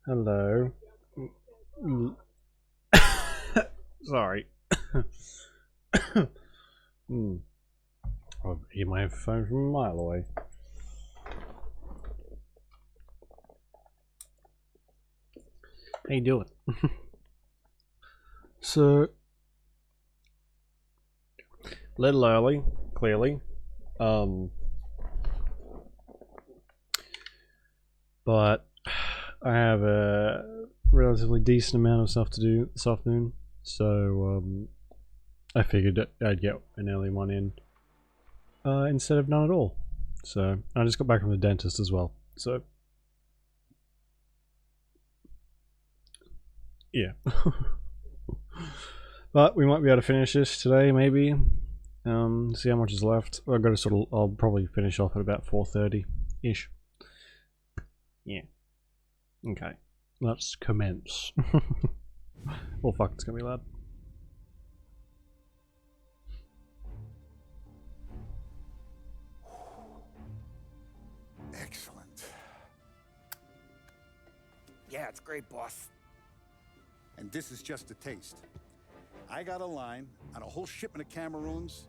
Hello. Mm. Sorry. Hmm. I'll eat my phone from a mile away. How you doing? So, a little early, clearly. Um, but I have a relatively decent amount of stuff to do this afternoon, so I figured I'd get an early one in instead of none at all. So I just got back from the dentist as well. So yeah. But we might be able to finish this today, maybe. See how much is left. I've got to sort of. I'll probably finish off at about 4:30 ish. Yeah. Okay. Let's commence. Oh fuck! It's gonna be loud. Excellent. Yeah, it's great, boss. And this is just a taste. I got a line on a whole shipment of Cameroons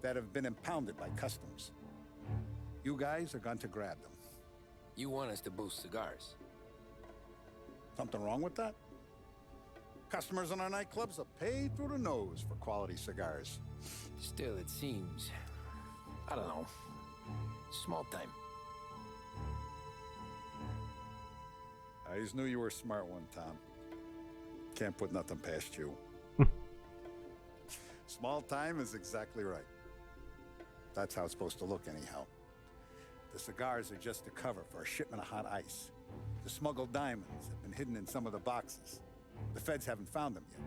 that have been impounded by customs. You guys are going to grab them. You want us to boost cigars? Something wrong with that? Customers in our nightclubs are paid through the nose for quality cigars. Still, it seems... I don't know. Small time. I just knew you were a smart one, Tom. Can't put nothing past you. Small time is exactly right. That's how it's supposed to look anyhow. The cigars are just a cover for a shipment of hot ice. The smuggled diamonds have been hidden in some of the boxes. The feds haven't found them yet.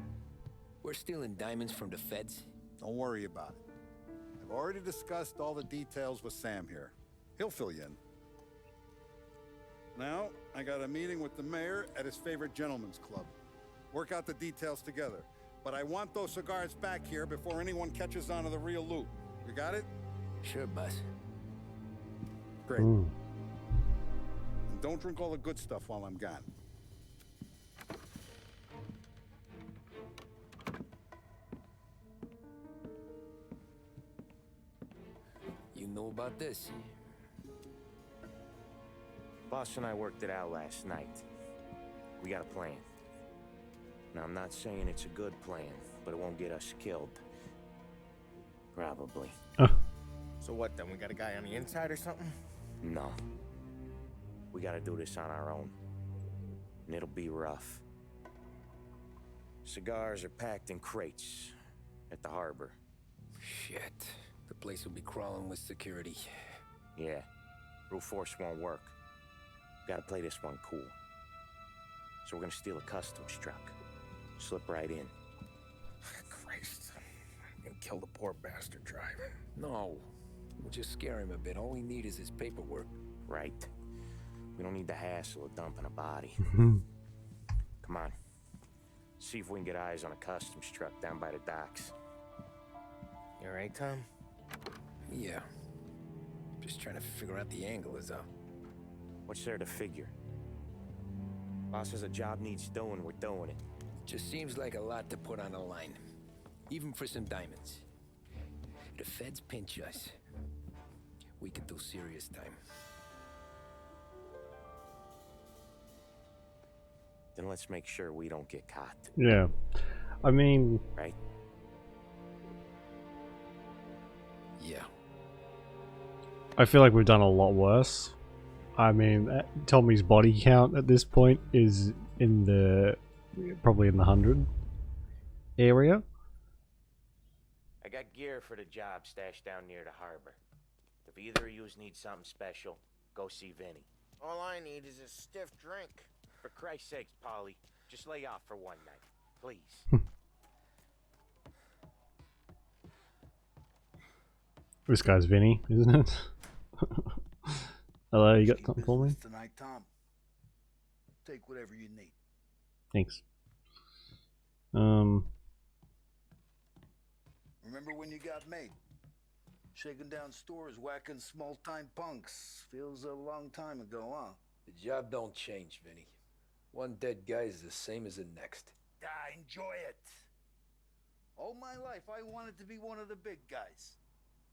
We're stealing diamonds from the feds? Don't worry about it. I've already discussed all the details with Sam here. He'll fill you in. Now, I got a meeting with the mayor at his favorite gentleman's club. Work out the details together. But I want those cigars back here before anyone catches on to the real loot. You got it? Sure, boss. Great. Ooh. And don't drink all the good stuff while I'm gone. You know about this? Boss and I worked it out last night. We got a plan. Now, I'm not saying it's a good plan, but it won't get us killed. Probably. So what then? We got a guy on the inside or something? No. We gotta do this on our own. And it'll be rough. Cigars are packed in crates at the harbor. Shit. The place will be crawling with security. Yeah. Brute force won't work. Gotta play this one cool. So we're gonna steal a customs truck. Slip right in. Christ. And kill the poor bastard driver. No. We'll just scare him a bit. All we need is his paperwork. Right. We don't need the hassle of dumping a body. Come on. See if we can get eyes on a customs truck down by the docks. You alright, Tom? Yeah. Just trying to figure out the angle is up. What's there to figure? Boss says a job needs doing, we're doing it. Just seems like a lot to put on the line. Even for some diamonds. If the feds pinch us, we could do serious time. Then let's make sure we don't get caught. Yeah. I mean, Right? Yeah. I feel like we've done a lot worse. I mean, Tommy's body count at this point is in the probably in the 100 area. I got gear for the job stashed down near the harbor. If either of yous need something special, go see Vinny. All I need is a stiff drink. For Christ's sakes, Polly, just lay off for one night, please. This guy's Vinny, isn't it? Hello, you got something for me? Tonight, Tom. Take whatever you need. Thanks. Remember when you got made? Shaking down stores, whacking small-time punks. Feels a long time ago, huh? The job don't change, Vinny. One dead guy is the same as the next. Ah, enjoy it. All my life, I wanted to be one of the big guys.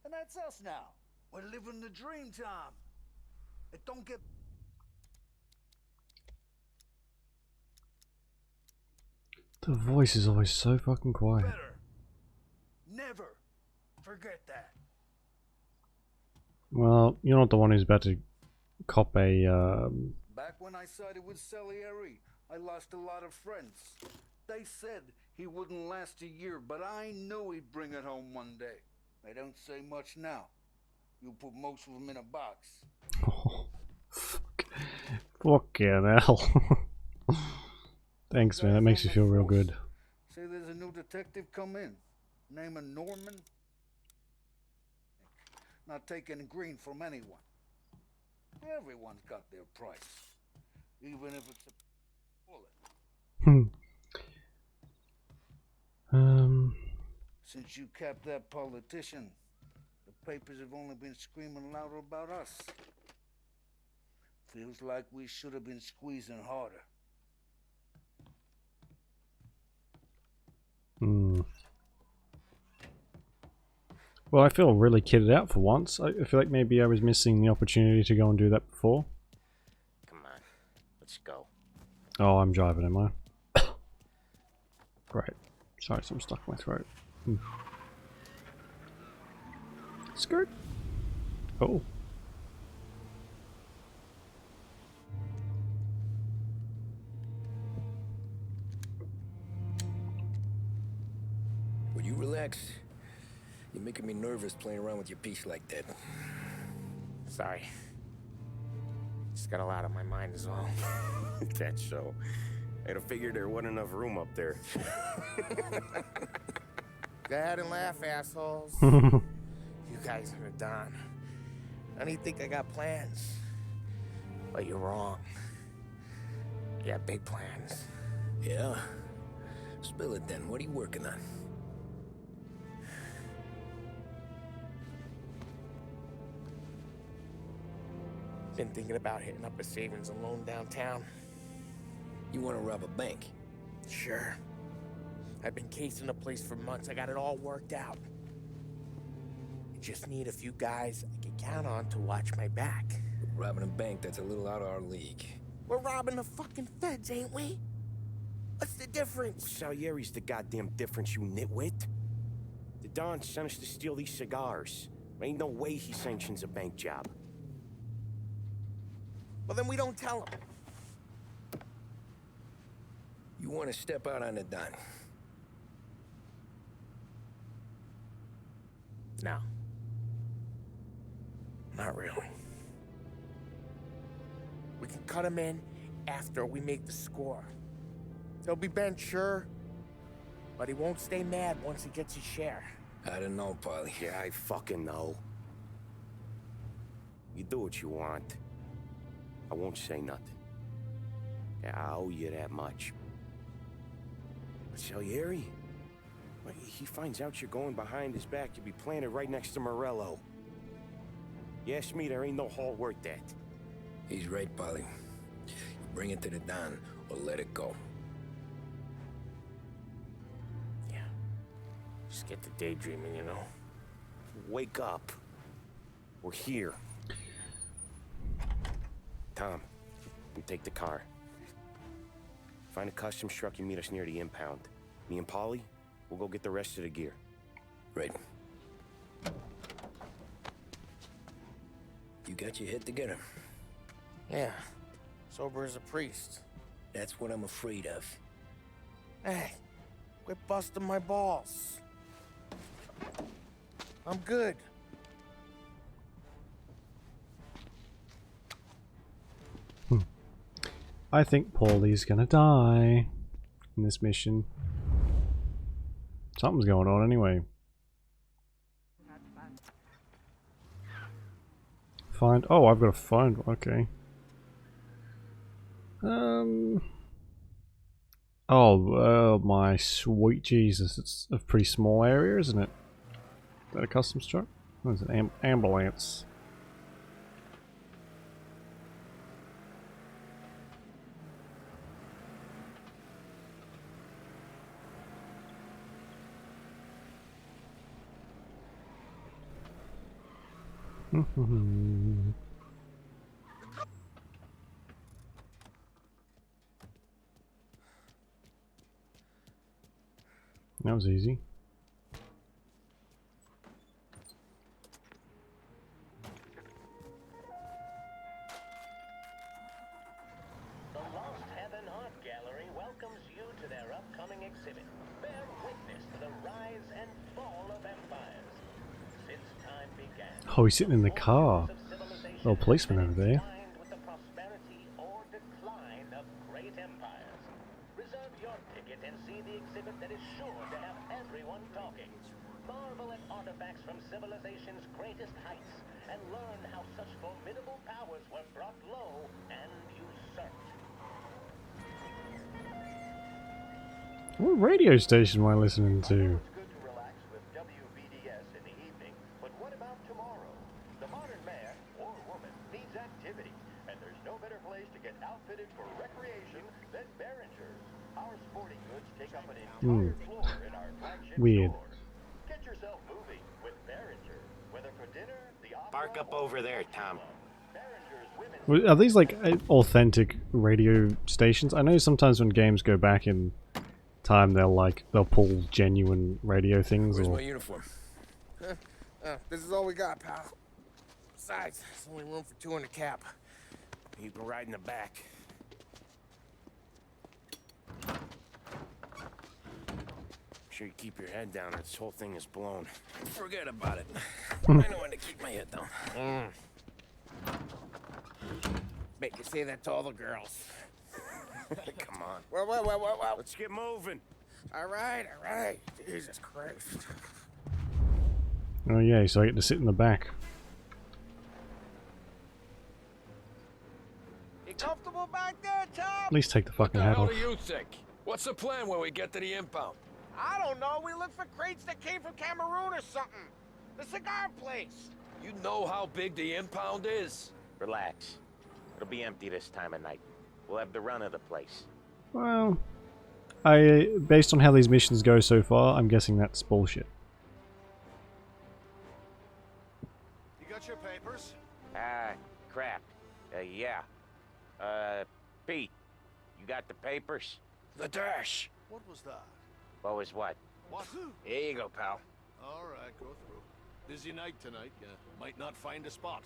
And that's us now. We're living the dream, Tom. It don't get The voice is always so fucking quiet. better. Never forget that. Well, you're not the one who's about to cop a, Back when I sided with Salieri, I lost a lot of friends. They said he wouldn't last a year, but I knew he'd bring it home one day. They don't say much now. You put most of them in a box. Oh, fuck. Fucking hell. Thanks, man. That makes me feel real good. Say there's a new detective come in. Name of Norman. Not taking green from anyone. Everyone's got their price. Even if it's a bullet. Since you capped that politician, the papers have only been screaming louder about us. Feels like we should have been squeezing harder. Well, I feel really kitted out for once. I feel like maybe I was missing the opportunity to go and do that before. Come on, let's go. Oh, I'm driving, am I? Great. Sorry, something stuck in my throat. Skirt. Oh. Will you relax? You're making me nervous playing around with your piece like that. Sorry. Just got a lot on my mind is all. That's so. I'd have figured there wasn't enough room up there. Go ahead and laugh, assholes. You guys are done. I don't think I got plans. But you're wrong. I got big plans. Yeah? Spill it then. What are you working on? Been thinking about hitting up a savings and loan downtown. You want to rob a bank? Sure. I've been casing the place for months. I got it all worked out. I just need a few guys I can count on to watch my back. Robbing a bank, that's a little out of our league. We're robbing the fucking feds, ain't we? What's the difference? Salieri's the goddamn difference, you nitwit. The Don sent us to steal these cigars. Ain't no way he sanctions a bank job. Well, then we don't tell him. You want to step out on the Don? No. Not really. We can cut him in after we make the score. He'll be bent, sure, but he won't stay mad once he gets his share. I don't know, Polly. Yeah, I fucking know. You do what you want. I won't say nothing. Yeah, I owe you that much. But Salieri, when he finds out you're going behind his back, you'll be planted right next to Morello. You ask me, there ain't no haul worth that. He's right, Polly. You bring it to the Don or let it go. Yeah. Just get to daydreaming, you know? Wake up. We're here. Tom, you take the car. Find a customs truck and meet us near the impound. Me and Polly, we'll go get the rest of the gear. Right. You got your head together. Yeah. Sober as a priest. That's what I'm afraid of. Hey, quit busting my balls. I'm good. I think Paulie's gonna die in this mission. Something's going on anyway. Find. Oh, I've got a phone. Okay. Oh, my sweet Jesus! It's a pretty small area, isn't it? Is that a customs truck? What is it? Ambulance. That was easy. The Lost Heaven Art Gallery welcomes you to their upcoming exhibit. Bear witness to the rise and fall of empires. Since time began, Oh, he's sitting in the car. of civilization Little policeman over there. entwined with the prosperity or decline of great empires. Reserve your ticket and see the exhibit that is sure to have everyone talking. Marvel at artifacts from civilization's greatest heights and learn how such formidable powers were brought low and usurped. What radio station am I listening to? It's good to relax with WBDS in the evening, but what about tomorrow? The modern man or woman needs activity, and there's no better place to get outfitted for recreation than Behringer's. Our sporting goods take up an entire floor in our flagship Weird. store. Get yourself moving with Behringer. Whether for dinner, the opera, Park up over there, Tom. Behringer's women's Are these like authentic radio stations? I know sometimes when games go back in time, they'll pull genuine radio things. Where's Or my uniform? This is all we got, pal. Besides, there's only room for two in the cab. You can ride in the back. Sure you keep your head down or this whole thing is blown. Forget about it. I know when to keep my head down. Make you say that to all the girls. Come on. Well. Let's get moving. All right. Jesus Christ. oh yeah, so I get to sit in the back. You comfortable back there, Tom? At least take the fucking What the hat hell off. do you think? What's the plan when we get to the impound? I don't know. We look for crates that came from Cameroon or something. The cigar place. You know how big the impound is? Relax. It'll be empty this time of night. We'll have the run of the place. Well, based on how these missions go so far, I'm guessing that's bullshit. You got your papers? Ah, crap. Yeah. Pete, you got the papers? The dash. What was that? What was what? What? Here you go, pal. All right, go through. Busy night tonight. You might not find a spot.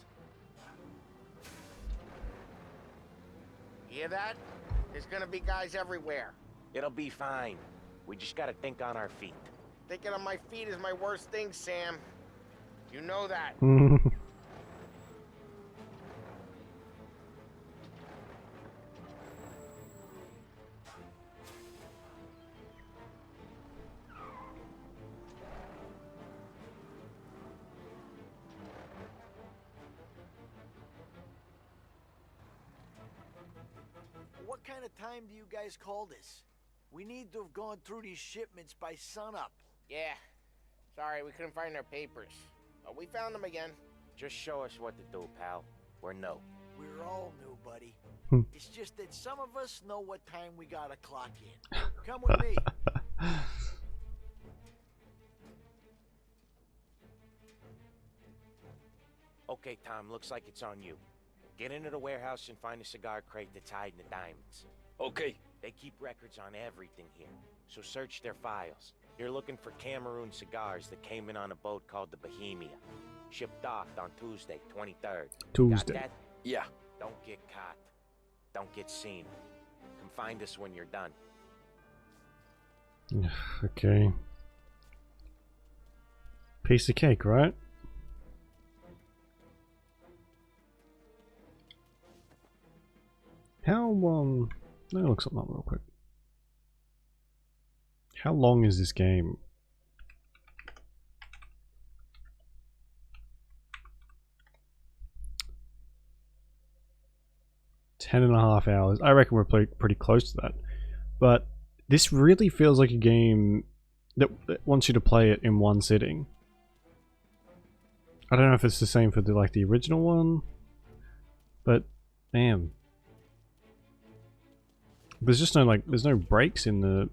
Hear that? There's gonna be guys everywhere. It'll be fine. We just gotta think on our feet. Thinking on my feet is my worst thing, Sam. You know that. What kind of time do you guys call this? We need to have gone through these shipments by sunup. Yeah. Sorry, we couldn't find our papers. But we found them again. Just show us what to do, pal. Or no. We're all new, buddy. It's just that some of us know what time we gotta clock in. Come with me. Okay, Tom, looks like it's on you. Get into the warehouse and find a cigar crate that's hiding the diamonds. Okay. They keep records on everything here, so search their files. You're looking for Cameroon cigars that came in on a boat called the Bohemia. Shipped off on Tuesday, 23rd. Tuesday. Got that? Yeah. Don't get caught. Don't get seen. Come find us when you're done. Okay. Piece of cake, right? How, let me look something up real quick. How long is this game? Ten and a half hours. I reckon we're pretty close to that. But this really feels like a game that wants you to play it in one sitting. I don't know if it's the same for the original one, but damn. There's just no there's no breaks in the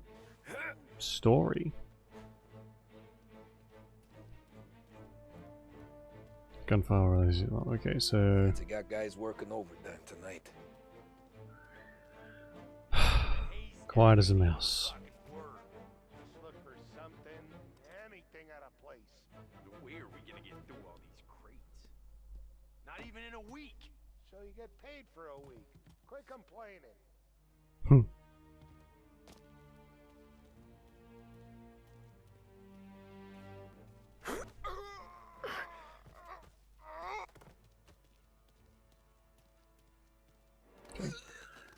story. Gunfire release. Okay, so They got guys working overtime tonight. quiet as a mouse. Just look for something, anything out of place. Where are we gonna get through all these crates? Not even in a week. So you get paid for a week. Quit complaining. Hmm.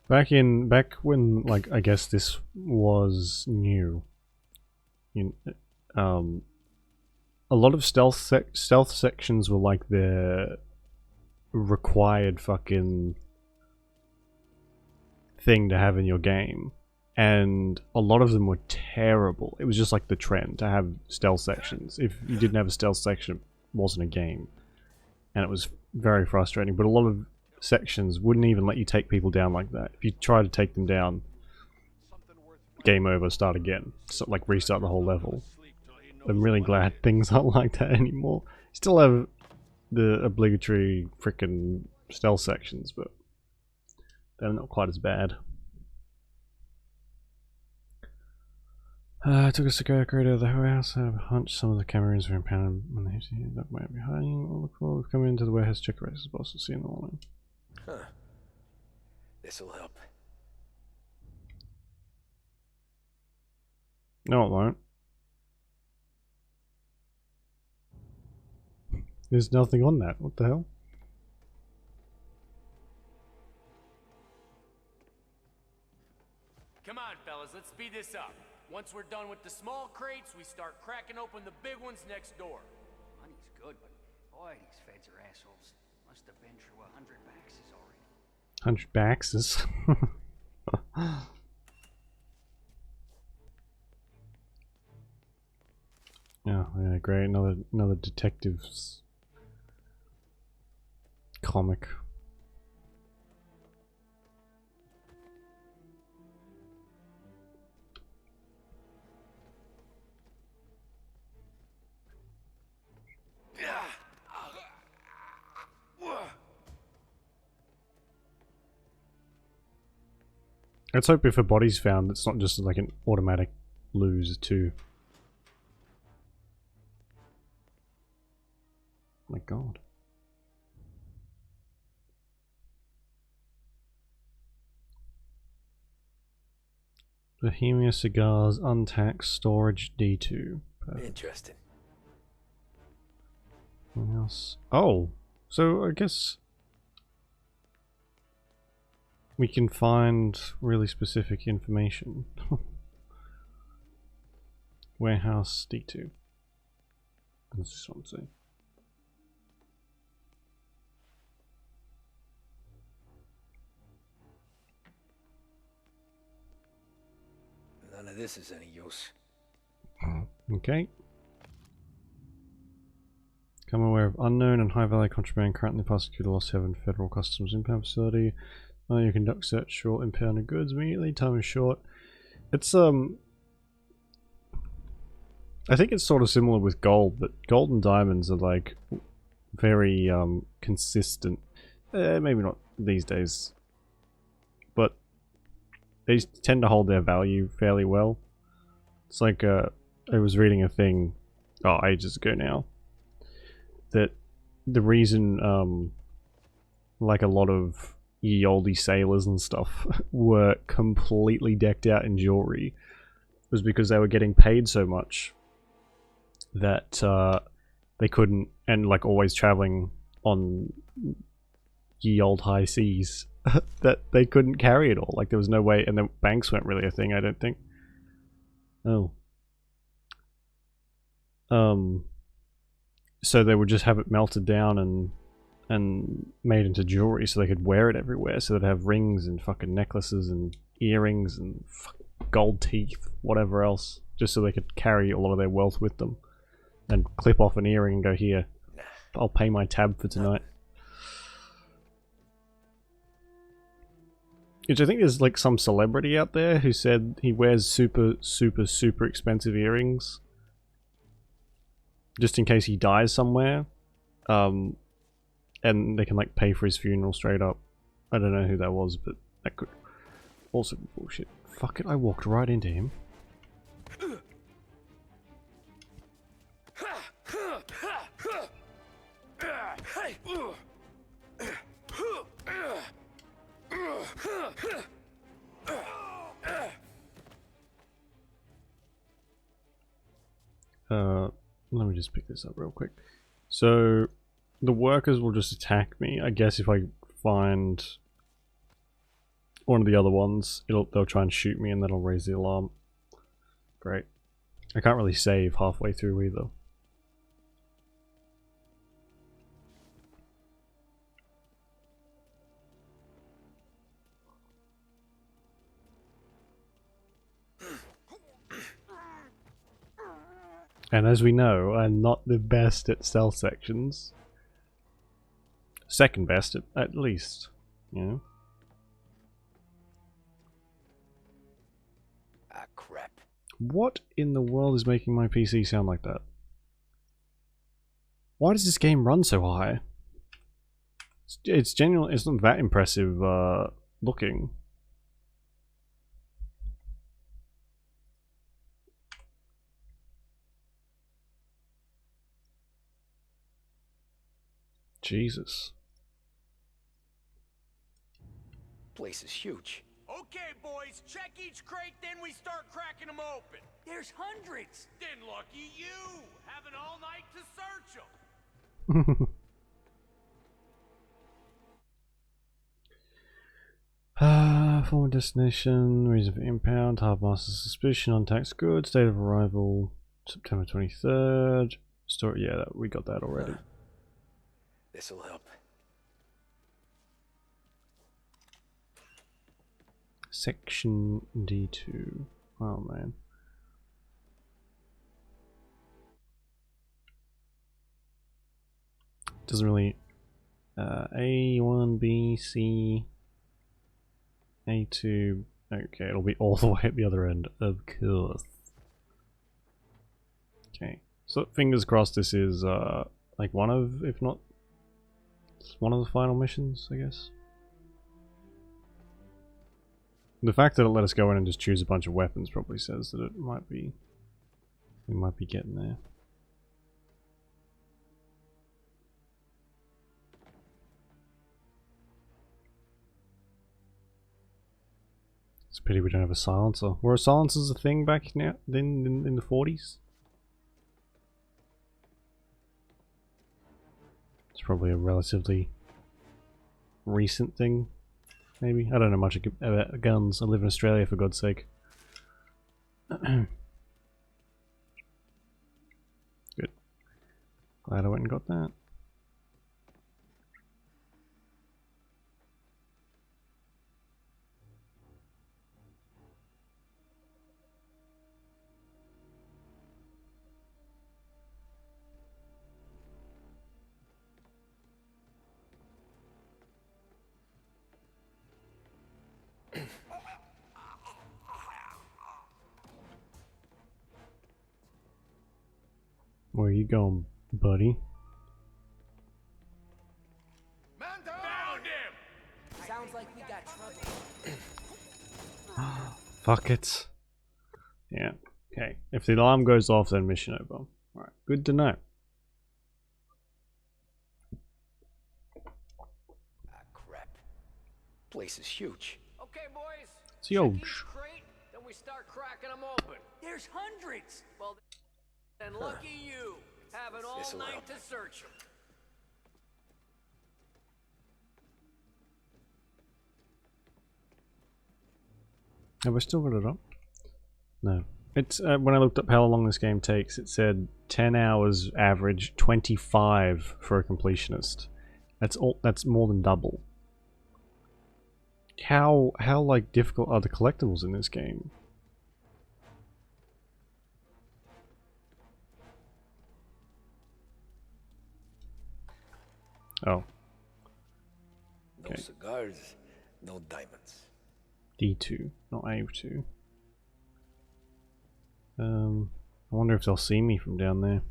Back when, like, I guess this was new. A lot of stealth sections were like the required fucking thing to have in your game, and a lot of them were terrible. It was just like the trend to have stealth sections. If you didn't have a stealth section, it wasn't a game, and it was very frustrating. But a lot of sections wouldn't even let you take people down like that. If you try to take them down, game over, start again. So, like, restart the whole level. I'm really glad things aren't like that anymore. Still have the obligatory frickin' stealth sections, but they're not quite as bad. I took a cigar to the warehouse. I have a hunch some of the cameras were impounded when they see that might be hiding. Look forward, we've come into the warehouse, check the rest of the boss. We'll see you in the morning. Huh. This'll help. No, it won't. There's nothing on that. What the hell? Come on, fellas, let's speed this up. Once we're done with the small crates, we start cracking open the big ones next door. Money's good, but boy, these feds are assholes. Must have been through 100 baxes already. 100 baxes. Yeah, great. Another detectives comic. Let's hope if a body's found, it's not just like an automatic lose too. My god. Bohemia Cigars Untaxed Storage D2. Perfect. Interesting. Anything else? Oh! So I guess we can find really specific information. Warehouse D2. That's just what I'm saying. None of this is any use. Okay. Become aware of unknown and high value contraband currently prosecuted Lost Heaven Federal Customs impound facility. You conduct search for impounded goods immediately. Time is short. It's I think it's sort of similar with gold, but gold and diamonds are like very consistent. Maybe not these days, but they tend to hold their value fairly well. It's like I was reading a thing ages ago now that the reason like a lot of ye olde sailors and stuff were completely decked out in jewelry was because they were getting paid so much that they couldn't, and like always traveling on ye old high seas, that they couldn't carry it all. Like there was no way, and the banks weren't really a thing, I don't think. Oh. So they would just have it melted down and made into jewelry so they could wear it everywhere, so they'd have rings and fucking necklaces and earrings and gold teeth, whatever else, just so they could carry a lot of their wealth with them and clip off an earring and go, here, I'll pay my tab for tonight. Which I think there's like some celebrity out there who said he wears super expensive earrings just in case he dies somewhere. and they can like pay for his funeral straight up. I don't know who that was, but that could also be bullshit. Fuck it, I walked right into him. Let me just pick this up real quick. So the workers will just attack me. I guess if I find one of the other ones, they'll try and shoot me and then I'll raise the alarm. Great. I can't really save halfway through either. And as we know, I'm not the best at stealth sections. Second best at least, you know? Ah, crap. What in the world is making my PC sound like that? Why does this game run so high? It's genuinely, it's not that impressive looking. Jesus. Place is huge. Okay, boys, check each crate, then we start cracking them open. There's hundreds. Then lucky you, having all night to search them. Former destination, reason for impound, Harbmaster's suspicion on tax goods, date of arrival, September 23rd. Story, yeah, we got that already. This'll help. Section D2. Oh man. Doesn't really. A1, B, C, A2. Okay, it'll be all the way at the other end, of course. Okay, so fingers crossed this is like one of, if not one of the final missions, I guess. The fact that it let us go in and just choose a bunch of weapons probably says that it might be, we might be getting there. It's a pity we don't have a silencer. Were silencers a thing back now in the 40s? It's probably a relatively recent thing, maybe. I don't know much about guns. I live in Australia, for God's sake. Good. Glad I went and got that. Where are you going, buddy? Found him! Sounds like we got trouble. Fuck it. Yeah. Okay. If the alarm goes off, then mission over. Alright. Good to know. Ah, crap. Place is huge. Okay, boys. It's check huge. each crate, then we start cracking them open. There's hundreds. Well, then lucky you, having all This'll night help. to search them. Have I still got it up? No. It's when I looked up how long this game takes, it said 10 hours average, 25 for a completionist. That's more than double. How like difficult are the collectibles in this game? Oh. No cigars, no diamonds. D2, not A2. I wonder if they'll see me from down there.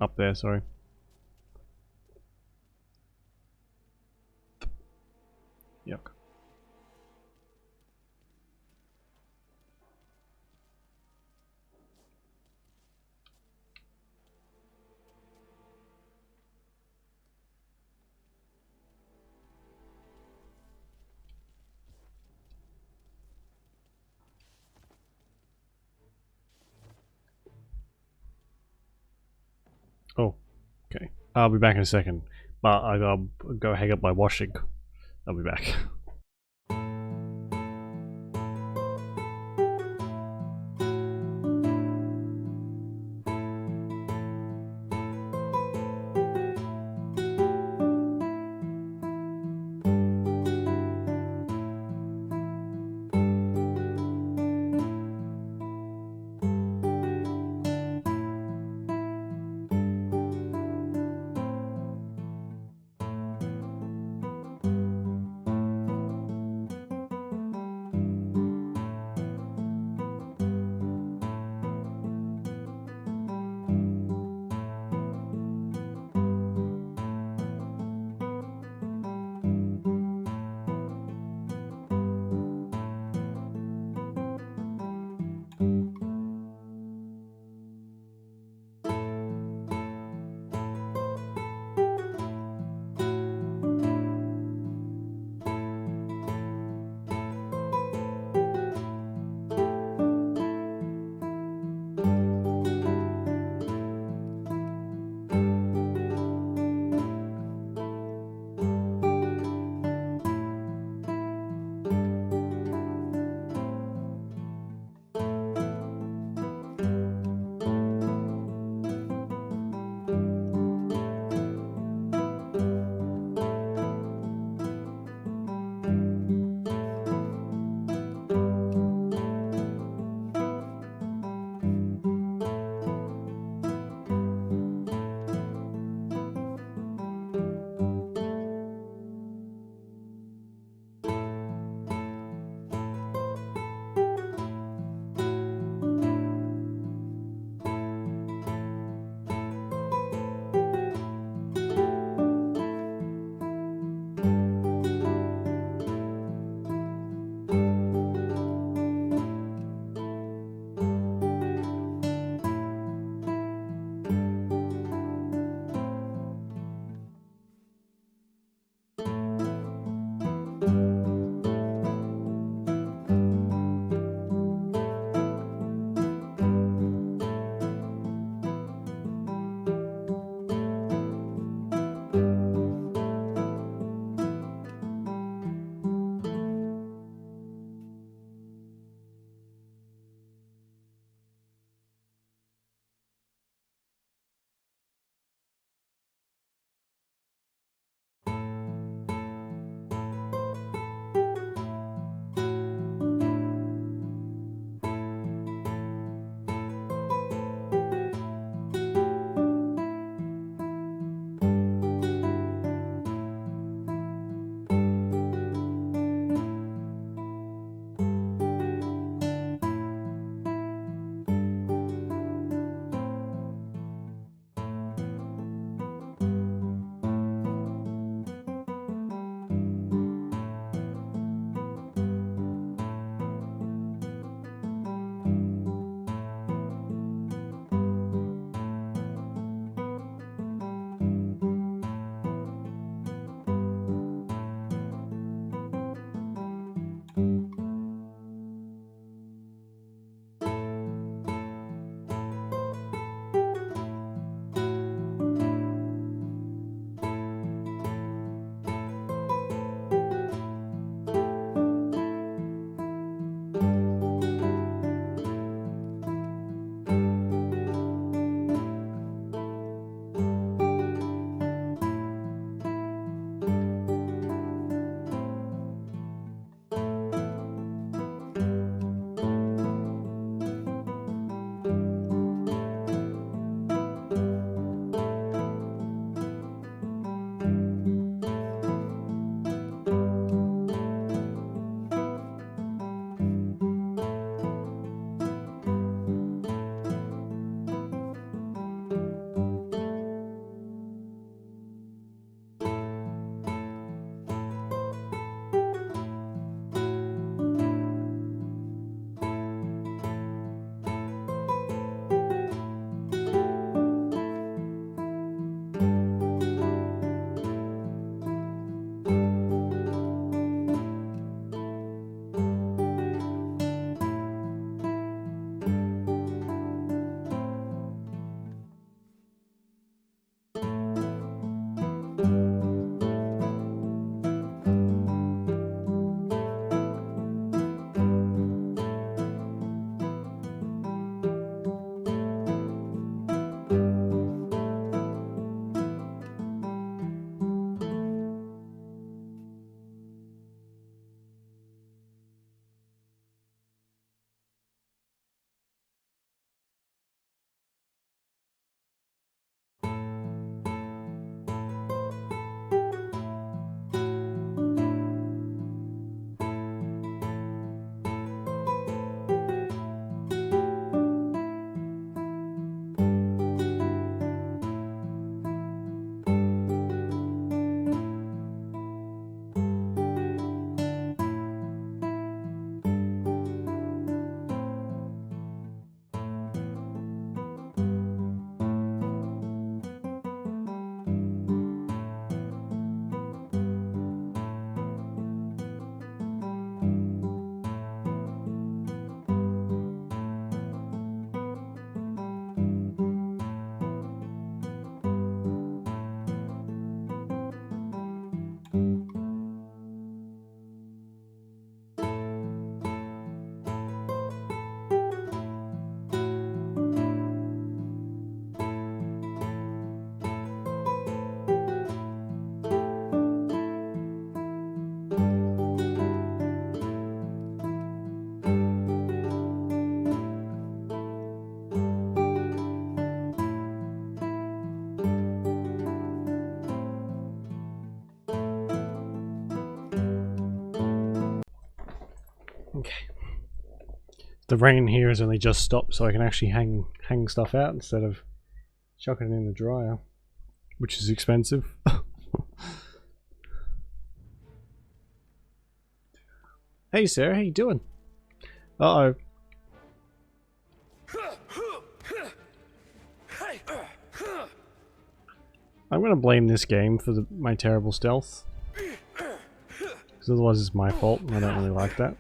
Up there, sorry. I'll be back in a second, but I gotta go hang up my washing. I'll be back. The rain here has only just stopped, so I can actually hang stuff out instead of chucking it in the dryer, which is expensive. Hey Sarah, how you doing? Uh-oh. I'm gonna blame this game for my terrible stealth. Because otherwise it's my fault, and I don't really like that.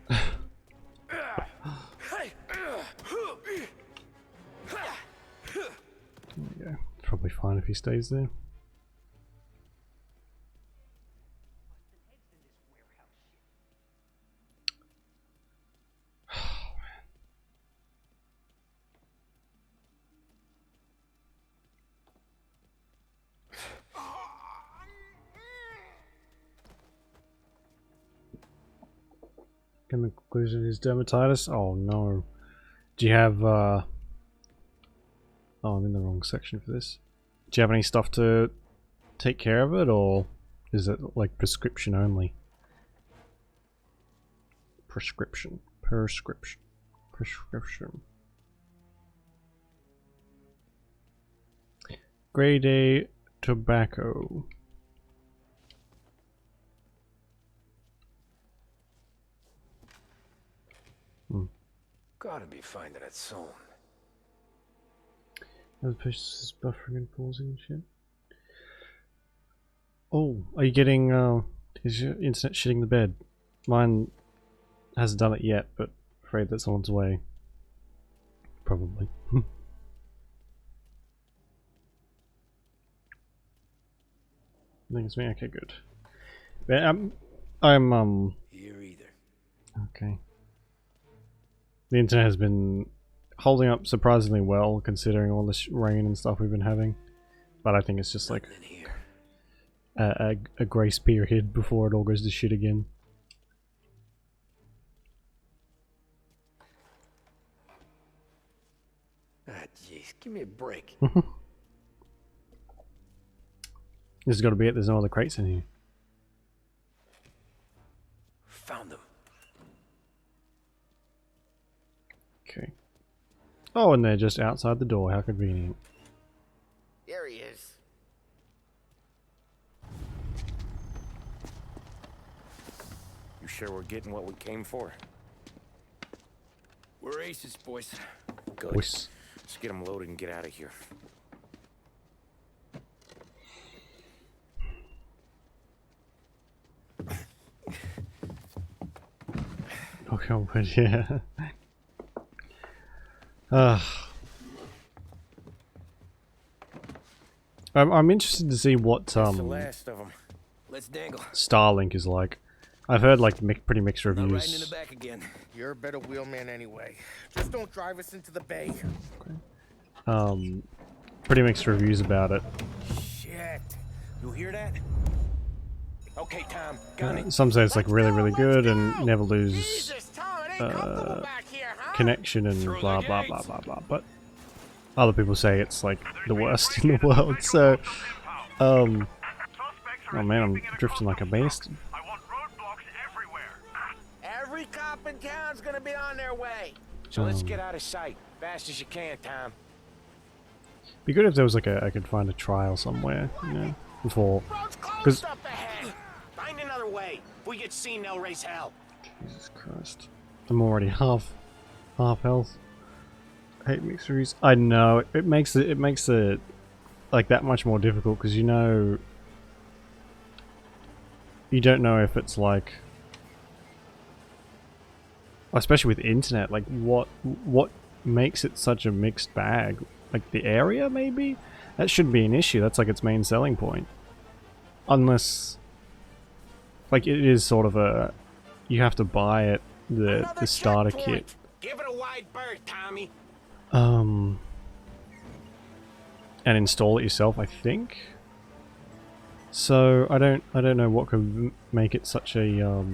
Yeah, probably fine if he stays there. And the conclusion is dermatitis? Oh no. Do you have oh, I'm in the wrong section for this. Do you have any stuff to take care of it, or is it like prescription only? Prescription. Grade A tobacco. Gotta be finding it soon. As opposed to buffering and pausing and shit. Oh, are you getting is your internet shitting the bed? Mine hasn't done it yet, but afraid that's on its way. Probably. I think it's me. Okay, good. But, I'm Here either. okay. The internet has been holding up surprisingly well, considering all this rain and stuff we've been having. But I think it's just like a grace period before it all goes to shit again. Ah, jeez, give me a break. This has got to be it. There's no other crates in here. Found them. Okay. Oh, and they're just outside the door. How convenient. There he is. You sure we're getting what we came for? We're aces, boys. Good. Whis. Let's get them loaded and get out of here. Okay, but yeah. I'm interested to see what That's the last of them. Let's dangle. Starlink is like. I've heard like pretty mixed Not riding in the reviews. back again. You're a better wheelman anyway. Just don't drive us into the bay. Pretty mixed reviews about it. Shit. You hear that? Okay, Tom. Gun it. Some say it's like really good and never lose Jesus, Tom, it ain't comfortable back here, huh? connection and blah blah blah blah blah. But other people say it's like the worst in the world. So, oh man, I'm drifting like a beast. Every cop in town's gonna be on their way. So let's get out of sight. Fast as you can, Tom. Be good if there was like I could find a trial somewhere, you know, before. Road's closed Because up ahead. Find another way. If we get seen, they'll raise hell. Jesus Christ, I'm already half health. I hate mixed reviews. I know it makes it like that much more difficult because you know you don't know if it's like, especially with internet, like what makes it such a mixed bag. Like the area, maybe? That shouldn't be an issue. That's like its main selling point. Unless, like, it is sort of a, you have to buy it, the starter kit. Give it a wide berth, Tommy. And install it yourself, I think. So I don't know what could make it such a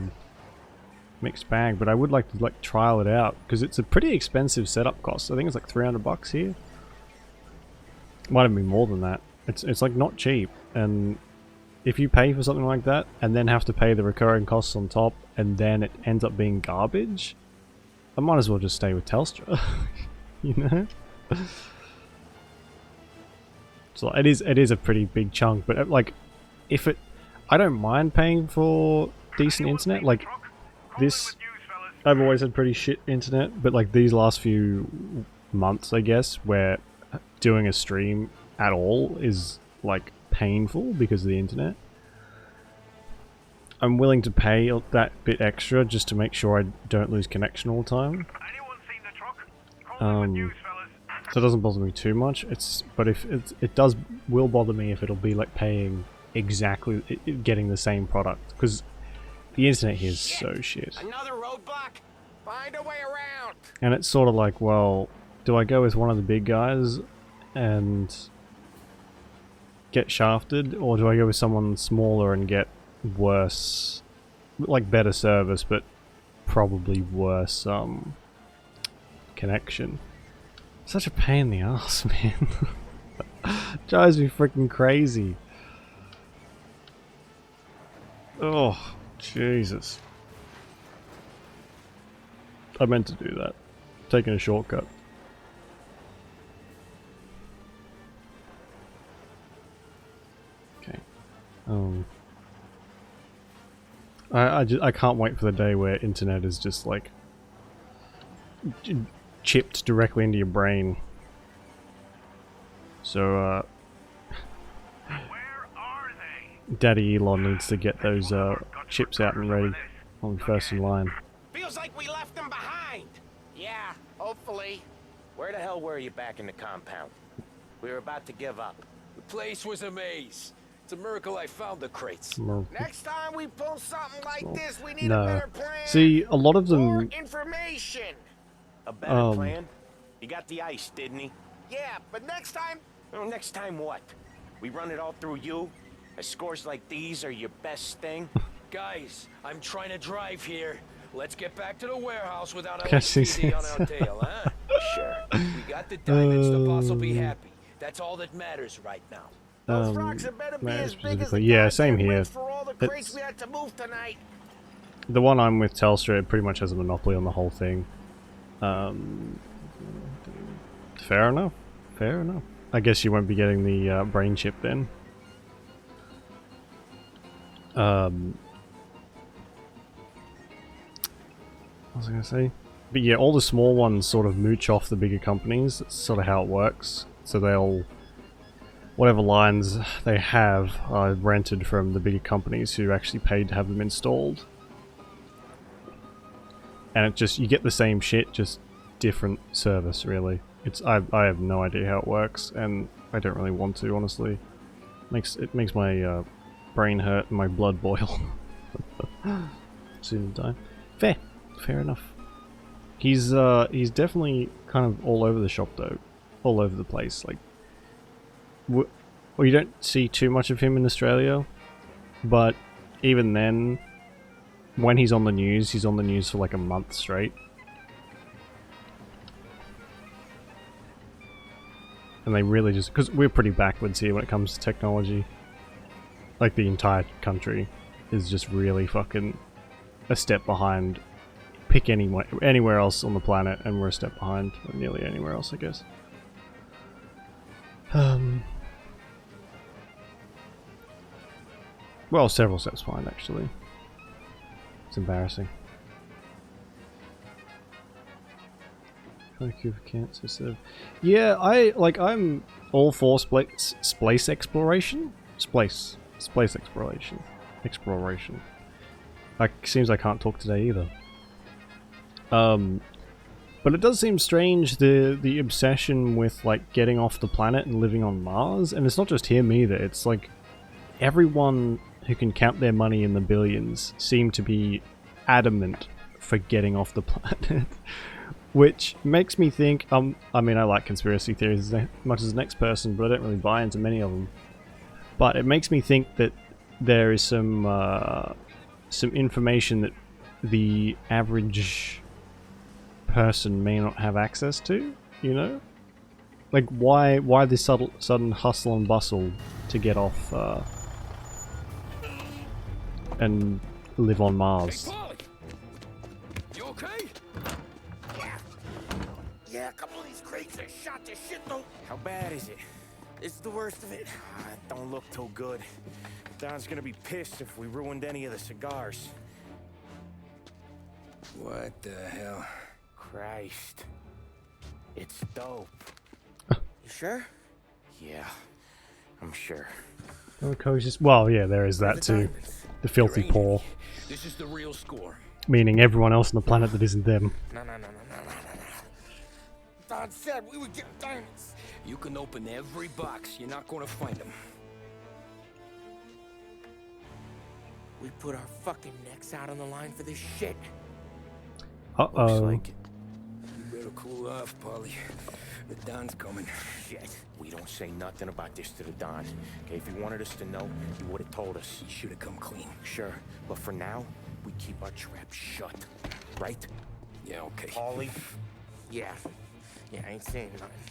mixed bag, but I would like to trial it out because it's a pretty expensive setup cost. I think it's like $300 here. Might have been more than that. It's like not cheap, and if you pay for something like that and then have to pay the recurring costs on top, and then it ends up being garbage, I might as well just stay with Telstra, you know? So it is a pretty big chunk, but like, if it, I don't mind paying for decent internet. Like this, I've always had pretty shit internet, but like these last few months, I guess, where doing a stream at all is like painful because of the internet. I'm willing to pay that bit extra just to make sure I don't lose connection all the time. So it doesn't bother me too much. But if it will bother me if it'll be like paying exactly, getting the same product, because the internet here is so shit. Another roadblock. Find a way around. And it's sort of like, well, do I go with one of the big guys and get shafted, or do I go with someone smaller and get worse, like better service, but probably worse connection? Such a pain in the ass, man. Drives me freaking crazy. Oh, Jesus. I meant to do that. Taking a shortcut. Okay. I can't wait for the day where internet is just like chipped directly into your brain. So Daddy Elon needs to get those chips out and ready on first in line. Feels like we left them behind. Yeah, hopefully. Where the hell were you back in the compound? We were about to give up. The place was a maze. It's a miracle I found the crates. Next time we pull something like this, we need a better plan. See, a lot of them. More information. A better plan? He got the ice, didn't he? Yeah, but next time. Oh, next time what? We run it all through you? Scores like these are your best thing? Guys, I'm trying to drive here. Let's get back to the warehouse without Yes, LSPD on our tail, huh? Sure. We got the diamonds, the boss will be happy. That's all that matters right now. Those rocks had better be as big as the yeah, same here. for all the crates we had to move tonight. The one I'm with, Telstra, it pretty much has a monopoly on the whole thing. Fair enough. Fair enough. I guess you won't be getting the brain chip then. What was I gonna say? But yeah, all the small ones sort of mooch off the bigger companies. That's sort of how it works. So they'll, whatever lines they have are rented from the bigger companies who actually paid to have them installed. And it just, you get the same shit, just different service, really. I have no idea how it works, and I don't really want to, honestly. It makes my brain hurt and my blood boil. Soon die. Fair enough. He's definitely kind of all over the shop though, all over the place. Like, well, you don't see too much of him in Australia, but even then, when he's on the news for like a month straight. And they really just, because we're pretty backwards here when it comes to technology. Like, the entire country is just really fucking a step behind. Pick anywhere else on the planet and we're a step behind, or nearly anywhere else, I guess. Well, several steps behind, actually. It's embarrassing. Thank you for cancer, so yeah, I'm all for space exploration. Space exploration. Seems I can't talk today either. But it does seem strange, the obsession with like getting off the planet and living on Mars, and it's not just him either. It's like everyone who can count their money in the billions seem to be adamant for getting off the planet. Which makes me think, I mean, I like conspiracy theories as much as the next person, but I don't really buy into many of them. But it makes me think that there is some information that the average person may not have access to, you know? Like, why this sudden hustle and bustle to get off and live on Mars? Hey, Polly! You okay? Yeah, a couple of these crates are shot to shit though. How bad is it? It's the worst of it. It don't look too good. Don's gonna be pissed if we ruined any of the cigars. What the hell? Christ. It's dope. You sure? Yeah, I'm sure. Well, yeah, there is that too. The filthy poor. This is the real score. Meaning everyone else on the planet that isn't them. No. Don said we would get diamonds. You can open every box. You're not gonna find them. We put our fucking necks out on the line for this shit. Uh-oh. Looks like it. You better cool off, Polly. The Don's coming. Shit. We don't say nothing about this to the Don. Okay, if he wanted us to know, he would have told us. He should have come clean. Sure, but for now, we keep our trap shut. Right? Yeah, okay. Paulie? Yeah, I ain't saying nothing.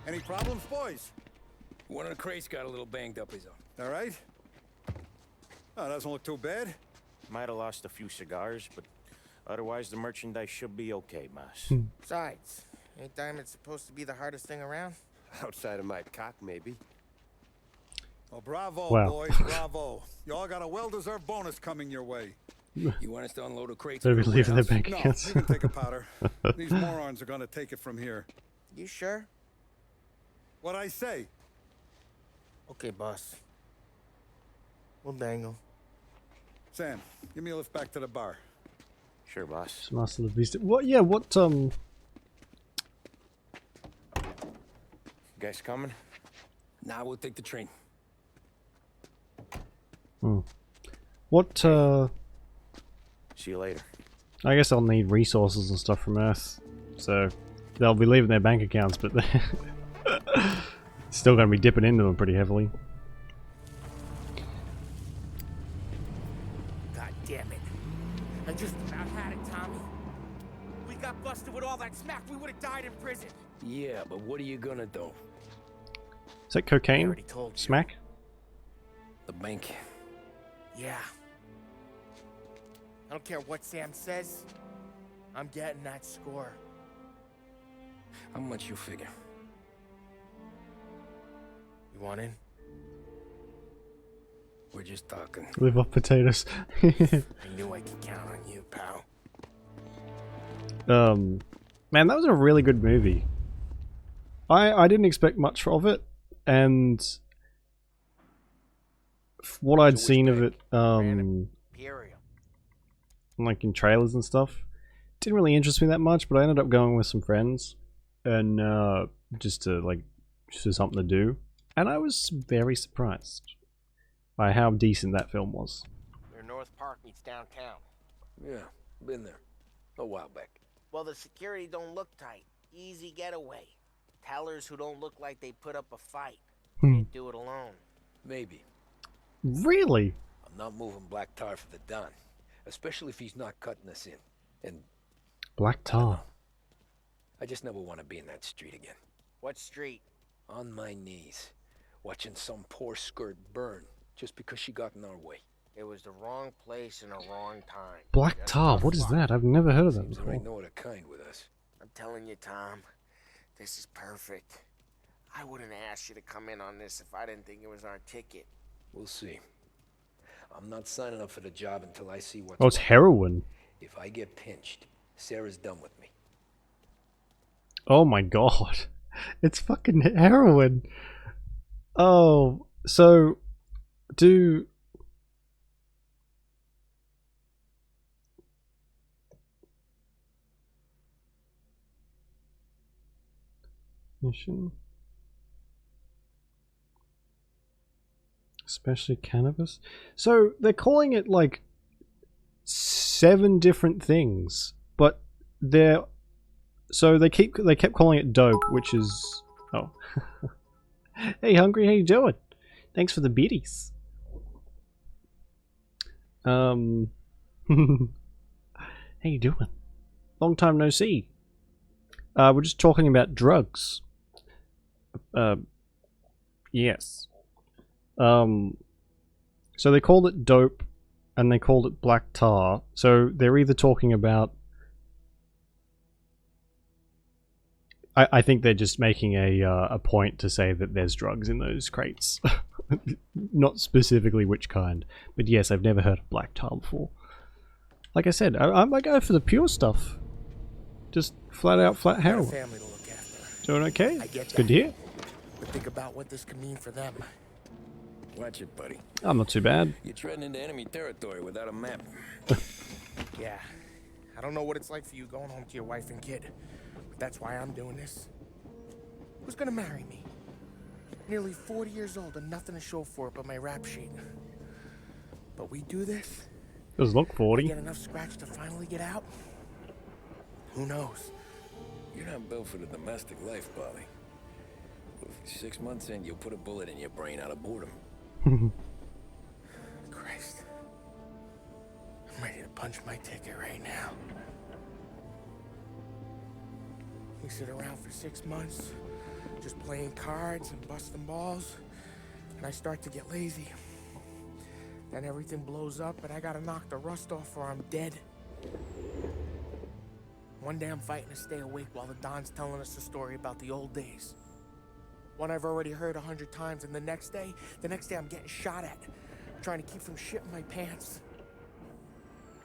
Any problems, boys? One of the crates got a little banged up, is all. All right? Oh, doesn't look too bad. Might have lost a few cigars, but otherwise the merchandise should be okay, boss. Besides, ain't diamonds supposed to be the hardest thing around? Outside of my cock, maybe. Well, bravo, Wow. boys, bravo. You all got a well-deserved bonus coming your way. You want us to unload the crates? Better be in the leaving their warehouse? bank No, accounts. you can take a powder. These morons are gonna take it from here. You sure? What I say? Okay, boss. We'll dangle. Sam, give me a lift back to the bar. Sure, boss. Master of the Beast. What? Yeah. What? You guys coming? Nah, we'll take the train. What? See you later. I guess I'll need resources and stuff from Earth, so they'll be leaving their bank accounts, but they're still going to be dipping into them pretty heavily. God damn it. I just about had it, Tommy. We got busted with all that smack, we would have died in prison. Yeah, but what are you gonna do? Is that I cocaine? already told you. Smack? The bank. Yeah. I don't care what Sam says. I'm getting that score. How much you figure? You want in? We're just talking. Live off potatoes. I knew I could count on you, pal. Man, that was a really good movie. I didn't expect much of it, and what I'd seen of it, Imperium. like in trailers and stuff, didn't really interest me that much. But I ended up going with some friends, and just for something to do, and I was very surprised by how decent that film was. Where North Park meets downtown. Yeah, been there. A while back. Well, the security don't look tight. Easy getaway. Tellers who don't look like they put up a fight. Can't do it alone. Maybe. Really? I'm not moving black tar for the Don. Especially if he's not cutting us in. And Black tar. I just never want to be in that street again. What street? On my knees. Watching some poor skirt burn. Just because she got in our way. It was the wrong place and the wrong time. Black tar. What is that? I've never heard of that Seems there before. ain't no other kind with us. I'm telling you, Tom. This is perfect. I wouldn't ask you to come in on this if I didn't think it was our ticket. We'll see. I'm not signing up for the job until I see what's... Oh, it's heroin. If I get pinched, Sarah's done with me. Oh my god. It's fucking heroin. Oh, so do mission, especially cannabis. So they're calling it like 7 different things, but they're they kept calling it dope, which is Hey Hungry, how you doing? Thanks for the biddies. How you doing? Long time no see. We're just talking about drugs. Yes. So they called it dope and they called it black tar. So they're either talking about... I think they're just making a point to say that there's drugs in those crates. Not specifically which kind. But yes, I've never heard of black tar before. Like I said, I might go for the pure stuff. Just flat out flat hell. Family to look after. Doing okay? I get It's good to hear. But think about what this could mean for them. Watch it, buddy. I'm not too bad. You're treading into enemy territory without a map. Yeah. I don't know what it's like for you going home to your wife and kid. But that's why I'm doing this. Who's gonna marry me? Nearly 40 years old and nothing to show for it but my rap sheet. But we do this. Does look 40. Get enough scratch to finally get out? Who knows? You're not built for the domestic life, Bobby. 6 months in, you'll put a bullet in your brain out of boredom. Christ. I'm ready to punch my ticket right now. We sit around for 6 months, just playing cards and busting balls, and I start to get lazy. Then everything blows up, and I gotta knock the rust off or I'm dead. One day I'm fighting to stay awake while the Don's telling us a story about the old days. One I've already heard 100 times, and the next day I'm getting shot at, trying to keep from shitting my pants.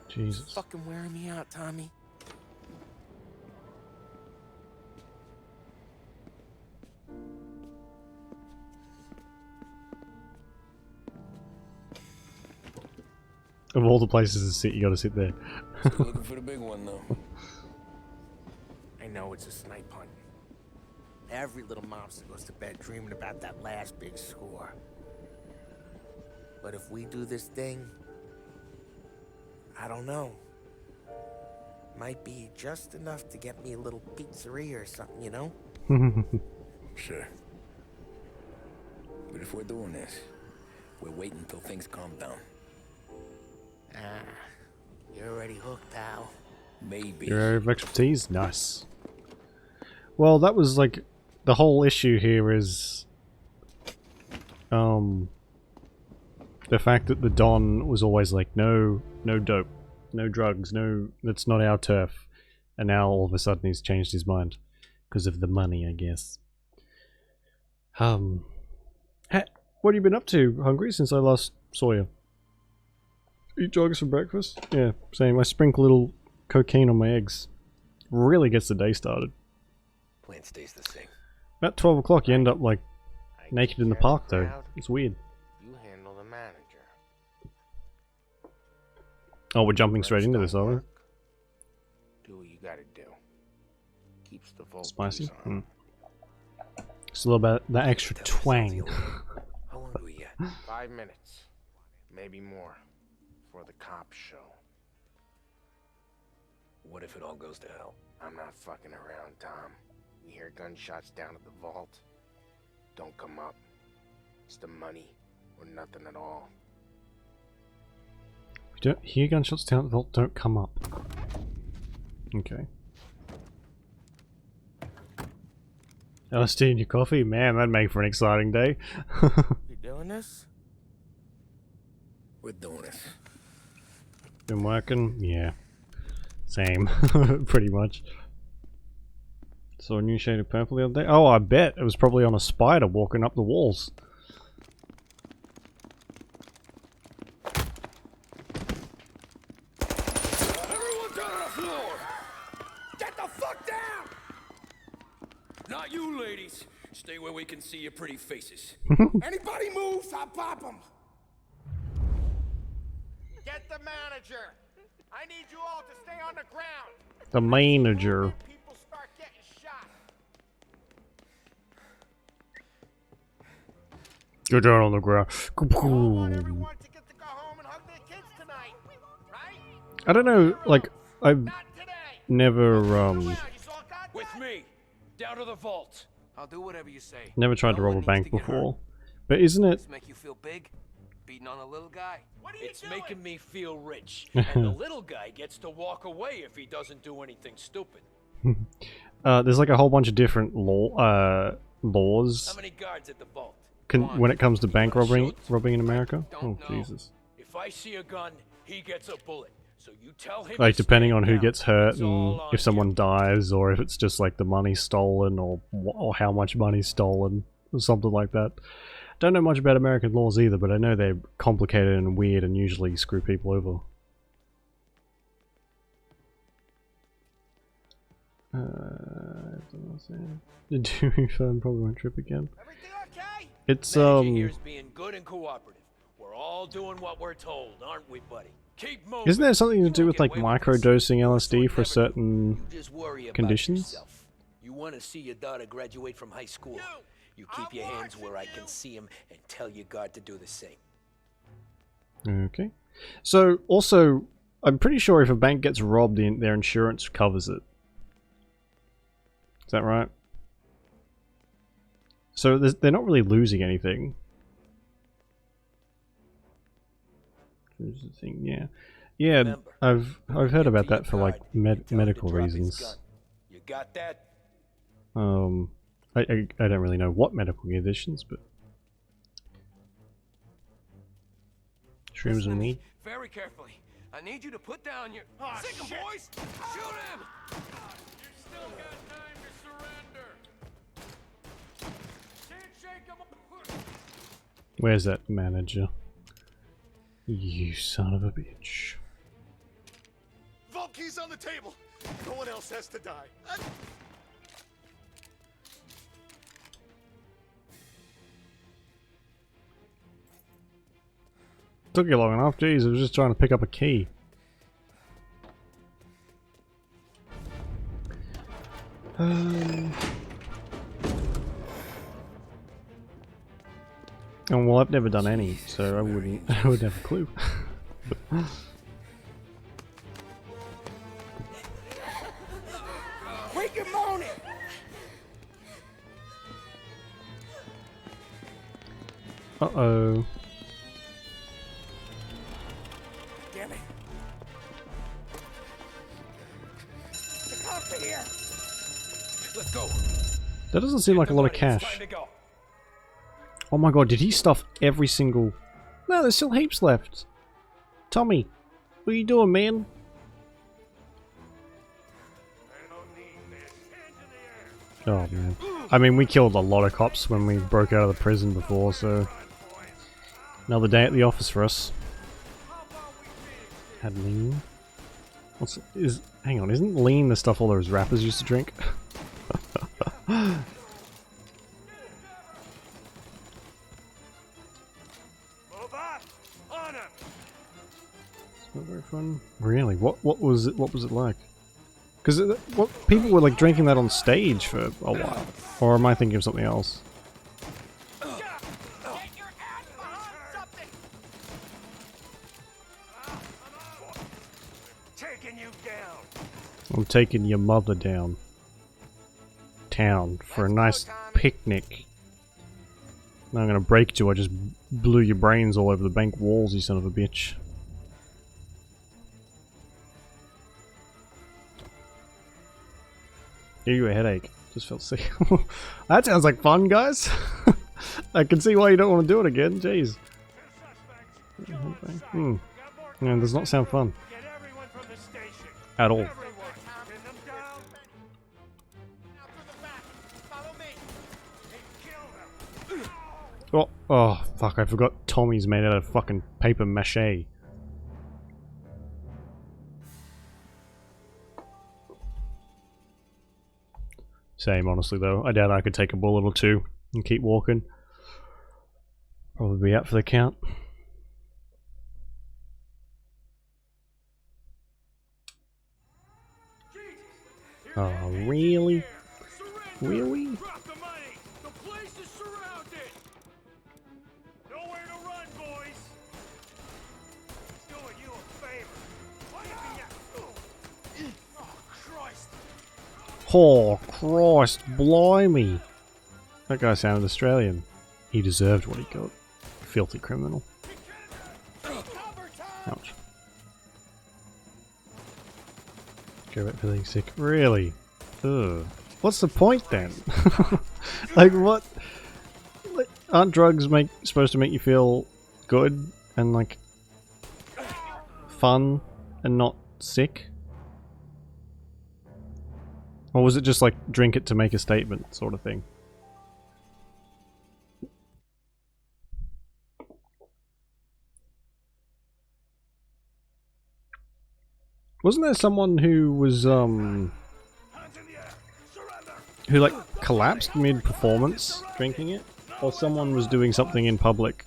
Jesus. It's fucking wearing me out, Tommy. Of all the places to sit, you gotta sit there. Still looking for the big one, though. I know it's a snipe hunt. Every little mobster goes to bed dreaming about that last big score. But if we do this thing, I don't know. Might be just enough to get me a little pizzeria or something, you know? Sure. But if we're doing this, we're waiting until things calm down. Ah, you're already hooked, pal. Maybe. Your area of expertise? Nice. Well, that was like... The whole issue here is... the fact that the Don was always like, no dope, no drugs, no... That's not our turf. And now all of a sudden he's changed his mind. Because of the money, I guess. What have you been up to, Hungry, since I last saw you? Eat drugs for breakfast? Yeah, same. I sprinkle a little cocaine on my eggs. Really gets the day started. Plan stays the same. About 12 o'clock you end up like naked in the park though. It's weird. You handle the manager. Oh, we're jumping straight into this, are we? Do what you gotta do. Keeps the vault Spicy? on. It's a little bit that extra twang. How long do we get? 5 minutes. Maybe more. For the cops show. What if it all goes to hell? I'm not fucking around, Tom. You hear gunshots down at the vault? Don't come up. It's the money or nothing at all. If you don't hear gunshots down at the vault, don't come up. Okay. LSD in your coffee? Man, that'd make for an exciting day. You doing this? We're doing this. Been working? Yeah. Same. Pretty much. Saw a new shade of purple the other day. Oh, I bet it was probably on a spider walking up the walls. Everyone down on the floor! Get the fuck down! Not you, ladies. Stay where we can see your pretty faces. Anybody moves, I'll pop them. Get the manager. I need you all to stay on the ground. The manager. People start getting shot. Go down on the ground. I want everyone to get to go home and hug their kids tonight, right? I don't know, like, I've never, With me, down to the vault. I'll do whatever you say. never tried to rob a bank before. But isn't it... This make you feel big? Beating on a little guy? It's making me feel rich. And the little guy gets to walk away if he doesn't do anything stupid. there's like a whole bunch of different laws How many guards at the vault? when it comes to bank robbing in America. Oh, Jesus. If I see a gun, he gets a bullet. So you tell him Like, to depending stand on who down. gets hurt It's and all on if someone you. dies, or if it's just like the money's stolen, or how much money's stolen, or something like that. Don't know much about American laws either, but I know they're complicated and weird and usually screw people over. Do refund, probably won't trip again. Everything okay? It's Manager here's being good and cooperative. We're all doing what we're told, aren't we, buddy? Keep moving. Isn't there something to You do don't with get like away with this. microdosing Your LSD sort for never do. certain You just worry about conditions? yourself. You want to see your daughter graduate from high school. You keep your hands where I can see them and tell your guard to do the same. Okay. So, also, I'm pretty sure if a bank gets robbed, their insurance covers it. Is that right? So they're not really losing anything. Here's the thing, yeah. Yeah, Remember, I've heard about that for like Tell him to medical drop his reasons. gun. You got that? I don't really know what medical conditions, but shrooms Listen and to me weed. very carefully. I need you to put down your... Oh, Sick 'em, shit. boys! Shoot him! You still got time to surrender. Can't shake 'em. Where's that manager? You son of a bitch. Vault keys on the table. No one else has to die. Took you long enough, jeez, I was just trying to pick up a key. Oh, well, I've never done any, so I wouldn't have a clue. Quick and moan it. Uh-oh. Damn it. The cops are here. Let's go. That doesn't seem like a lot of It's cash. time to go. Oh my god, did he stuff every single... No, there's still heaps left. Tommy, what are you doing, man? Oh man. I mean, we killed a lot of cops when we broke out of the prison before, so... Another day at the office for us. Had lean? Hang on, isn't lean the stuff all those rappers used to drink? Not very fun. Really? What was it like? Because people were like drinking that on stage for a while, or am I thinking of something else? Taking you down. I'm taking your mother down town for a nice picnic. Now I'm gonna break you. I just blew your brains all over the bank walls, you son of a bitch. Give you a headache. Just felt sick. That sounds like fun, guys. I can see why you don't want to do it again. Jeez. Yeah, it does not sound fun. At all. Oh, fuck, I forgot Tommy's made out of fucking paper mache. Same, honestly, though. I doubt I could take a bullet or two and keep walking. Probably be out for the count. Oh, really? Really? Drop the money. The place is surrounded. Nowhere to run, boys. Doing you a favor. Oh, Christ. Oh, Christ, blimey. That guy sounded Australian. He deserved what he got. Filthy criminal. Ouch. Go back feeling sick. Really? Ugh. What's the point then? Like what? Like, aren't drugs supposed to make you feel good and like fun and not sick? Or was it just like drink it to make a statement sort of thing? Wasn't there someone who was who like collapsed mid-performance drinking it? Or someone was doing something in public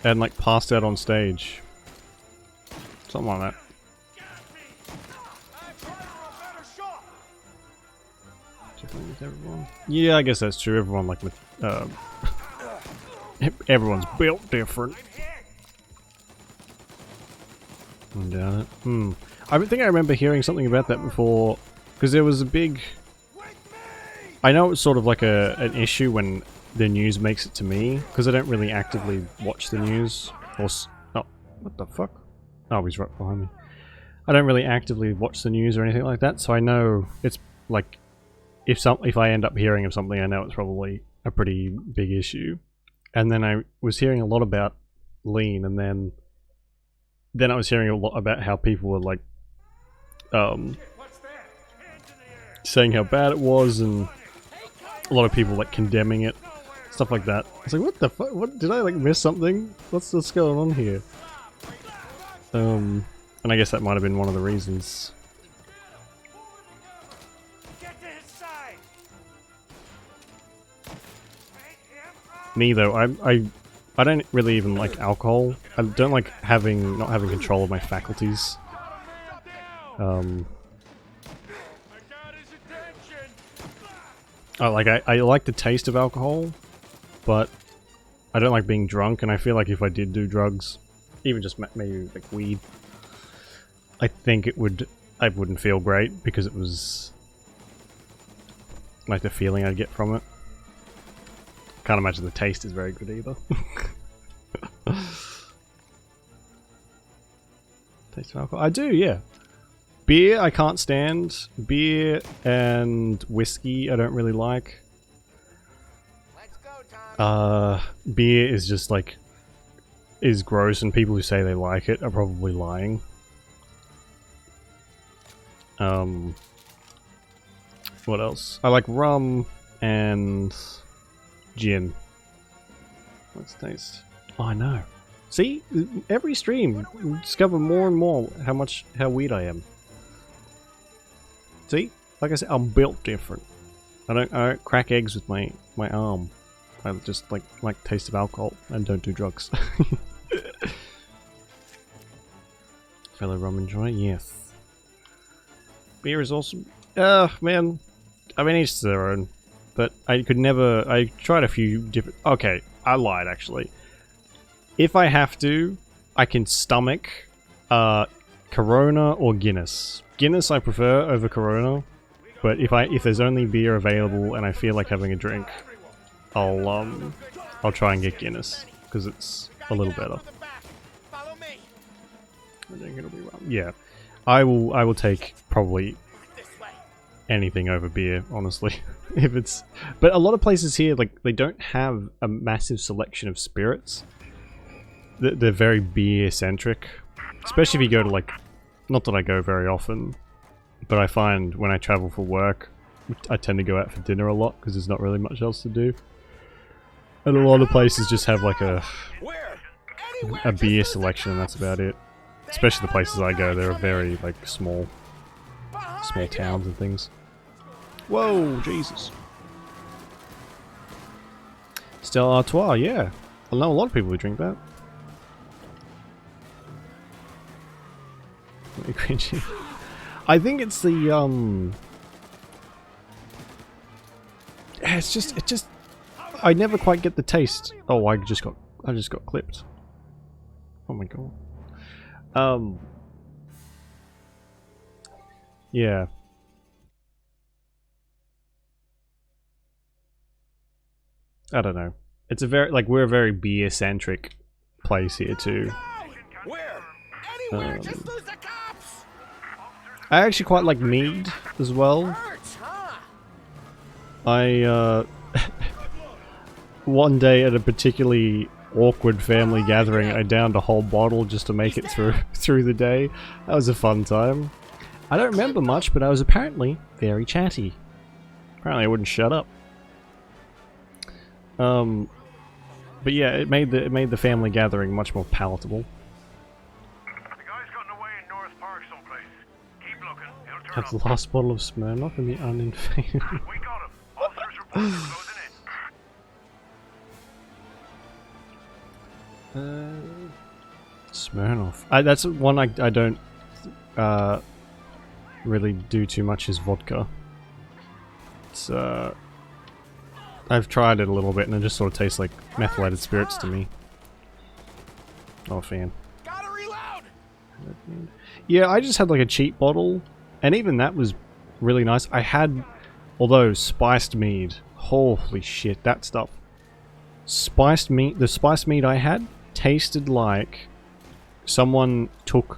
and like passed out on stage. Something like that. Everyone? Yeah, I guess that's true. Everyone like with everyone's built different. Down it. I think I remember hearing something about that before, because there was a big. I know it's sort of like an issue when the news makes it to me, because I don't really actively watch the news. Or oh, what the fuck? Oh, he's right behind me. I don't really actively watch the news or anything like that, so I know it's like if I end up hearing of something, I know it's probably a pretty big issue. And then I was hearing a lot about lean, and then I was hearing a lot about how people were like saying how bad it was, and a lot of people like condemning it, stuff like that. I was like, what the fuck? What did I like miss something? What's going on here? And I guess that might have been one of the reasons. Me though, I don't really even like alcohol. I don't like not having control of my faculties. I like the taste of alcohol, but I don't like being drunk, and I feel like if I did do drugs, even just maybe like weed, I think I wouldn't feel great, because it was like the feeling I'd get from it. Can't imagine the taste is very good either. Taste of alcohol. I do, yeah. Beer I can't stand. Beer and whiskey I don't really like. Beer is just like is gross, and people who say they like it are probably lying. What else? I like rum and gin. Let's taste. Oh, I know. See, every stream we discover more and more how weird I am. See, like I said, I'm built different. I don't crack eggs with my arm. I just like taste of alcohol and don't do drugs. Fellow rum enjoy, yes. Beer is awesome. Man, I mean, each to their own. But I could never. I tried a few different. Okay, I lied actually. If I have to, I can stomach Corona or Guinness. Guinness I prefer over Corona, but if there's only beer available and I feel like having a drink, I'll try and get Guinness because it's a little better. I think it'll be wrong. Yeah, I will take probably anything over beer, honestly. If it's, but a lot of places here, like, they don't have a massive selection of spirits. They're very beer centric, especially if you go to like, not that I go very often, but I find when I travel for work, I tend to go out for dinner a lot because there's not really much else to do. And a lot of places just have like a beer selection, and that's about it. Especially the places I go, they're very like small towns and things. Whoa, Jesus. Stella Artois, yeah. I know a lot of people who drink that. I think it's the it's just I never quite get the taste. Oh, I just got clipped. Oh my god. Yeah. I don't know. It's a very, like, we're a very beer-centric place here too. Where? Anywhere, just lose the cops. I actually quite like mead as well. Hurts, huh? I one day at a particularly awkward family gathering, I downed a whole bottle just to make it through the day. That was a fun time. I don't remember much, but I was apparently very chatty. Apparently I wouldn't shut up. But yeah, it made the family gathering much more palatable. Have the last bottle of Smirnoff and the uninfected. We got him. Officers reported closing in. Smirnoff. That's one I don't really do too much is vodka. It's I've tried it a little bit and it just sort of tastes like methylated spirits to me. Not a fan. Gotta reload. Yeah, I just had like a cheap bottle. And even that was really nice. I had, although spiced mead, holy shit, that stuff. Spiced meat, the spiced mead I had tasted like someone took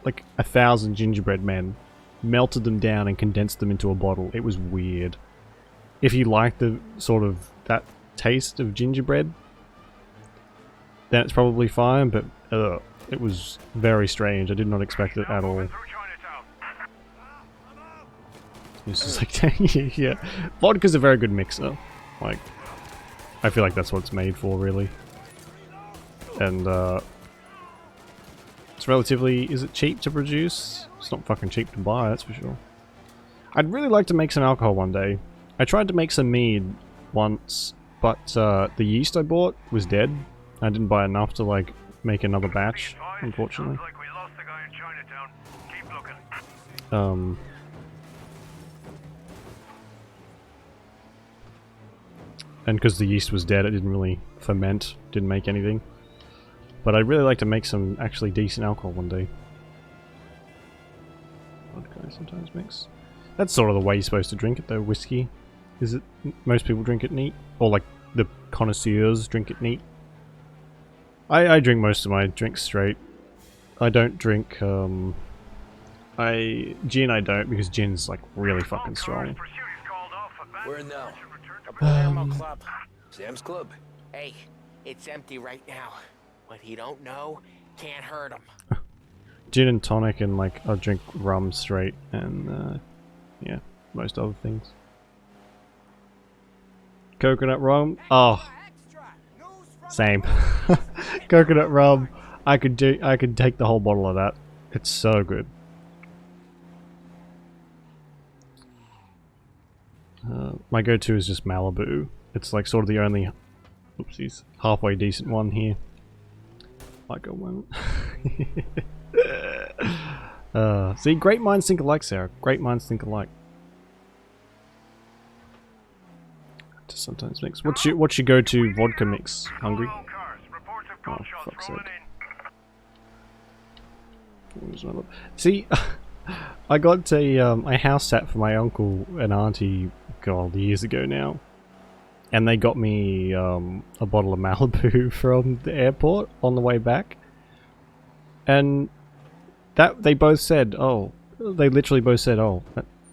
like 1,000 gingerbread men, melted them down and condensed them into a bottle. It was weird. If you like the sort of that taste of gingerbread, then it's probably fine, but it was very strange. I did not expect it at all. It's just like, yeah, vodka's a very good mixer. Like, I feel like that's what it's made for, really. And it's relatively, is it cheap to produce? It's not fucking cheap to buy, that's for sure. I'd really like to make some alcohol one day. I tried to make some mead once, but the yeast I bought was dead. I didn't buy enough to like make another batch, unfortunately. And because the yeast was dead, it didn't really ferment, didn't make anything. But I'd really like to make some actually decent alcohol one day. Vodka I sometimes mix. That's sort of the way you're supposed to drink it though, whiskey. Is it? Most people drink it neat. Or like the connoisseurs drink it neat. I drink most of my drinks straight. I don't drink, gin I don't, because gin's like really fucking strong. Where now? Club. Sam's Club. Hey, it's empty right now. What he don't know can't hurt him. Gin and tonic, and like I'll drink rum straight, and yeah, most other things. Coconut rum. Oh, same. Coconut rum. I could take the whole bottle of that. It's so good. My go-to is just Malibu. It's like sort of the only, oopsies, halfway decent one here. Like a one. See, great minds think alike, Sarah. Great minds think alike. Just sometimes mix. What's your go-to vodka mix? Hungry? Oh, fuck's sake. See, I got a house sat for my uncle and auntie, God, years ago now. And they got me a bottle of Malibu from the airport on the way back. And that they both said, oh, they literally both said, oh,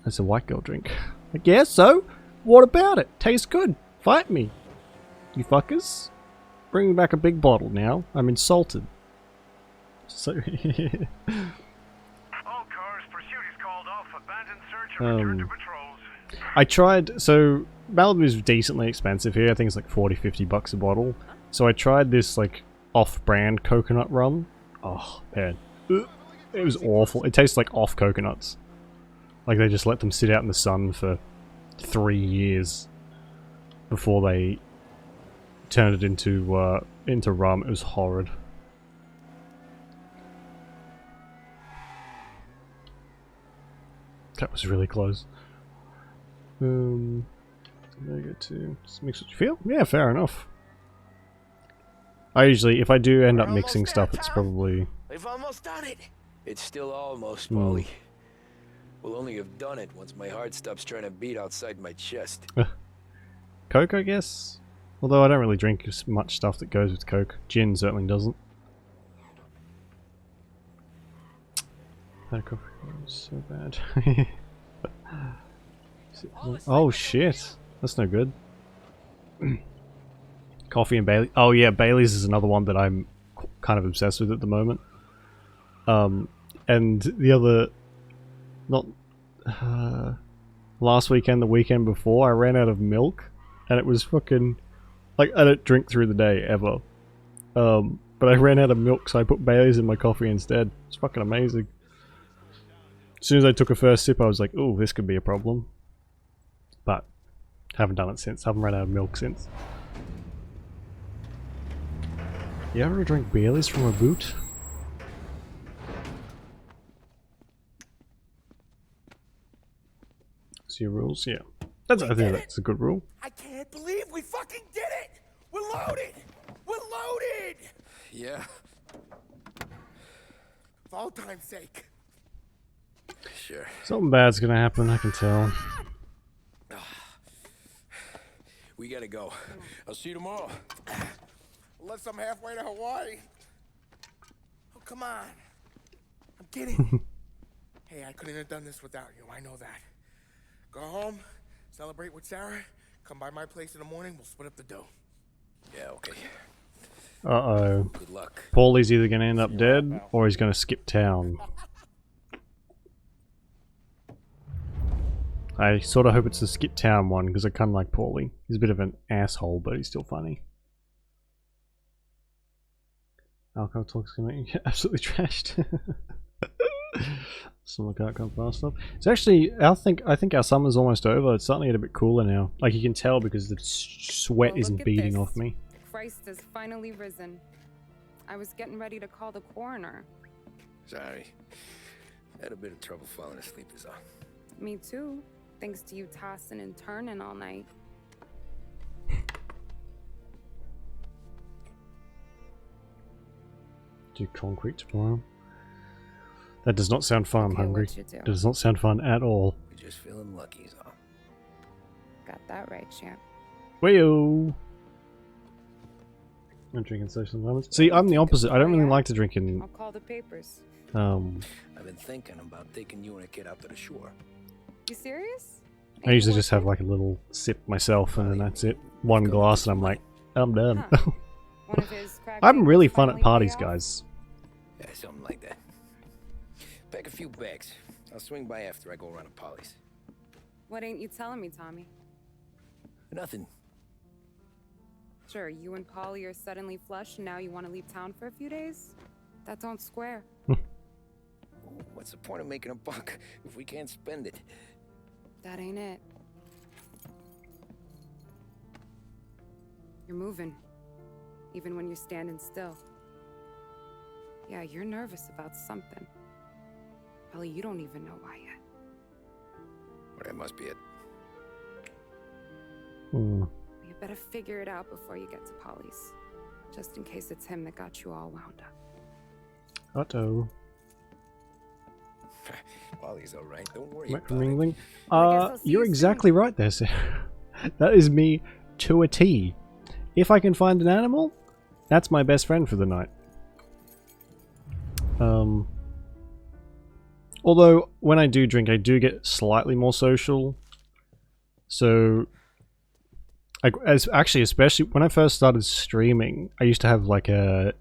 that's a white girl drink. Like, yeah, so? What about it? Tastes good. Fight me. You fuckers. Bring me back a big bottle now. I'm insulted. So, all cars, pursuit is called off. Abandoned search and return to patrols. I tried, so Malibu is decently expensive here. I think it's like 40-50 bucks a bottle. So I tried this like off-brand coconut rum. Oh man, it was awful. It tastes like off coconuts. Like they just let them sit out in the sun for 3 years before they turned it into rum. It was horrid. That was really close. There you go to mix what you feel. Yeah, fair enough. I usually, if I do end up mixing stuff, it's probably. We've almost done it. It's still almost, Molly. We'll only have done it once my heart stops trying to beat outside my chest. Coke, I guess? Although I don't really drink as much stuff that goes with Coke. Gin certainly doesn't. That coffee is so bad. Oh shit, that's no good. Coffee and Bailey. Oh yeah, Bailey's is another one that I'm kind of obsessed with at the moment. And the other, not last weekend, the weekend before, I ran out of milk, and it was fucking like I don't drink through the day ever. But I ran out of milk, so I put Bailey's in my coffee instead. It's fucking amazing. As soon as I took a first sip, I was like, "Ooh, this could be a problem." But haven't done it since. Haven't run out of milk since. You ever drink Bailey's from a boot? See your rules? Yeah. I think that's a good rule. I can't believe we fucking did it! We're loaded! We're loaded! Yeah. For all time's sake. Sure. Something bad's gonna happen, I can tell. We gotta go. I'll see you tomorrow. Unless I'm halfway to Hawaii. Oh, come on. I'm kidding. Hey, I couldn't have done this without you. I know that. Go home, celebrate with Sarah, come by my place in the morning, we'll split up the dough. Yeah, okay. Uh-oh. Good luck. Paulie's either gonna end up dead, or he's gonna skip town. I sort of hope it's the skip town one, because I kind of like Paulie. He's a bit of an asshole, but he's still funny. Alcohol talks can make you absolutely trashed. Some of the can't come fast enough. It's actually, I think our summer's almost over. It's starting to get a bit cooler now. Like you can tell because the sweat isn't beating off me. Christ has finally risen. I was getting ready to call the coroner. Sorry. Had a bit of trouble falling asleep is all. Me too. Thanks to you tossing and turning all night. Do concrete tomorrow. That does not sound fun. I'm hungry. It does not sound fun at all. We're just feeling lucky is all. Got that right, champ. Wayo. I'm drinking social moments. See, I'm the opposite. I don't really like to drink in. I'll call the papers. I've been thinking about taking you and a kid out to the shore. You serious? I usually just have like a little sip myself, and then that's it. One glass, and I'm like, I'm done. Huh. One of his I'm really fun at parties, guys. Yeah, something like that. Pack a few bags. I'll swing by after I go around to Polly's. What ain't you telling me, Tommy? Nothing. Sure, you and Polly are suddenly flush and now you want to leave town for a few days? That don't square. What's the point of making a buck if we can't spend it? That ain't it. You're moving. Even when you're standing still. Yeah, you're nervous about something. Probably you don't even know why yet. Well, that must be it. Mm. You better figure it out before you get to Polly's. Just in case it's him that got you all wound up. Uh-oh. Polly's alright, don't worry Right about from it. England. You're exactly right there, Sarah. That is me to a T. If I can find an animal, that's my best friend for the night. Although, when I do drink, I do get slightly more social. So, especially when I first started streaming, I used to have like a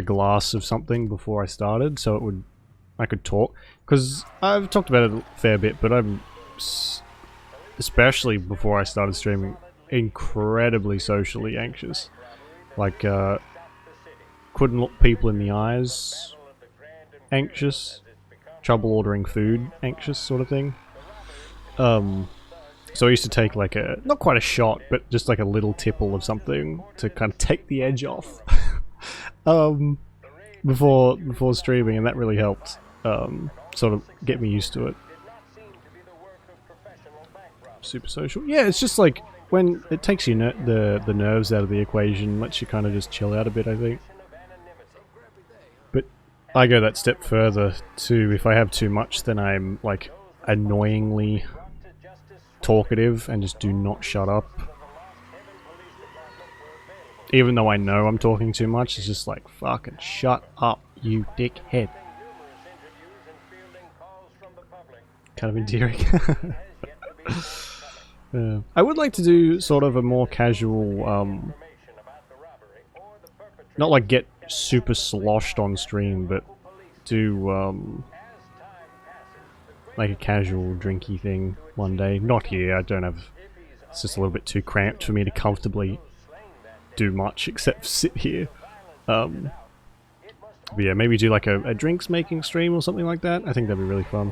glass of something before I started, so I could talk. Because I've talked about it a fair bit, but I'm, especially before I started streaming, incredibly socially anxious. Like, couldn't look people in the eyes, anxious. Trouble ordering food, anxious sort of thing. So I used to take like not quite a shot, but just like a little tipple of something to kind of take the edge off. Before streaming, and that really helped sort of get me used to it. Super social. Yeah, it's just like when it takes you the nerves out of the equation, lets you kind of just chill out a bit, I think. But I go that step further too. If I have too much, then I'm like annoyingly talkative and just do not shut up. Even though I know I'm talking too much, it's just like, fucking shut up, you dickhead. Kind of endearing. I would like to do sort of a more casual not like get super sloshed on stream, but do like a casual drinky thing one day. Not here, I don't have, it's just a little bit too cramped for me to comfortably do much except sit here. But yeah, maybe do like a drinks making stream or something like that. I think that'd be really fun.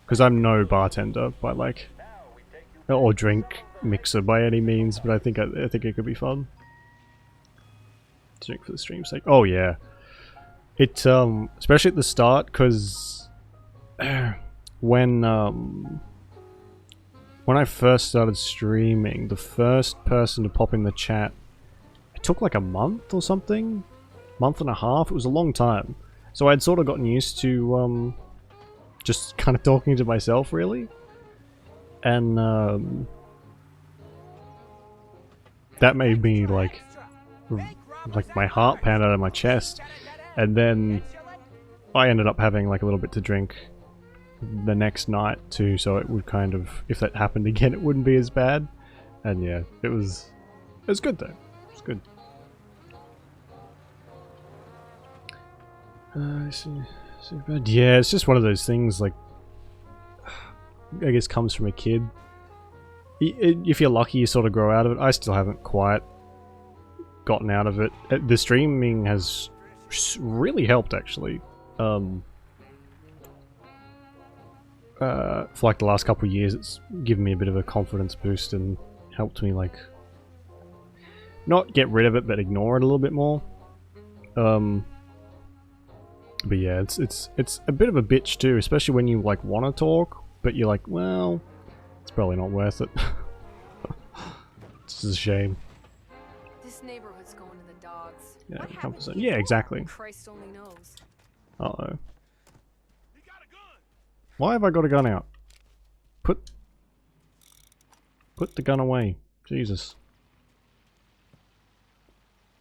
Because I'm no bartender by like, or drink mixer by any means, but I think it could be fun. Drink for the stream's sake. Oh yeah, it especially at the start, because when I first started streaming, the first person to pop in the chat, it took like a month or something, month and a half. It was a long time, so I'd sort of gotten used to just kind of talking to myself really, and that made me like my heart pound out of my chest. And then I ended up having like a little bit to drink the next night too, so it would kind of, if that happened again, it wouldn't be as bad. And yeah, it was good though. It was good. Yeah, it's just one of those things, like, I guess comes from a kid. If you're lucky, you sort of grow out of it. I still haven't quite gotten out of it. The streaming has really helped, actually. For like the last couple of years, it's given me a bit of a confidence boost and helped me, like, not get rid of it, but ignore it a little bit more. But yeah, it's a bit of a bitch too, especially when you like want to talk, but you're like, well, it's probably not worth it. It's a shame. This neighborhood's going to the dogs. Yeah, What happened to yeah, you? exactly. Christ only knows. Uh-oh. Why have I got a gun out? Put the gun away. Jesus.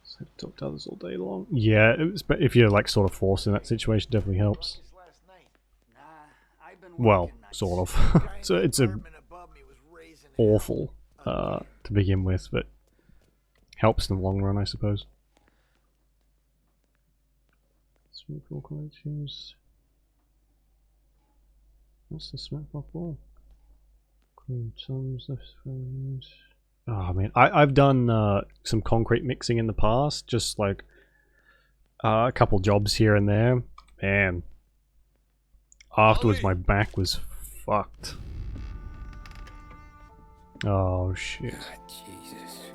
So talk to others all day long. Yeah, if you're like sort of forced in that situation, definitely helps. Well, sort of. So it's a awful to begin with, but helps in the long run, I suppose. What's the smoke block wall? Oh man, I've done some concrete mixing in the past, just like a couple jobs here and there. Man, afterwards my back was fucked. Oh shit. Jesus.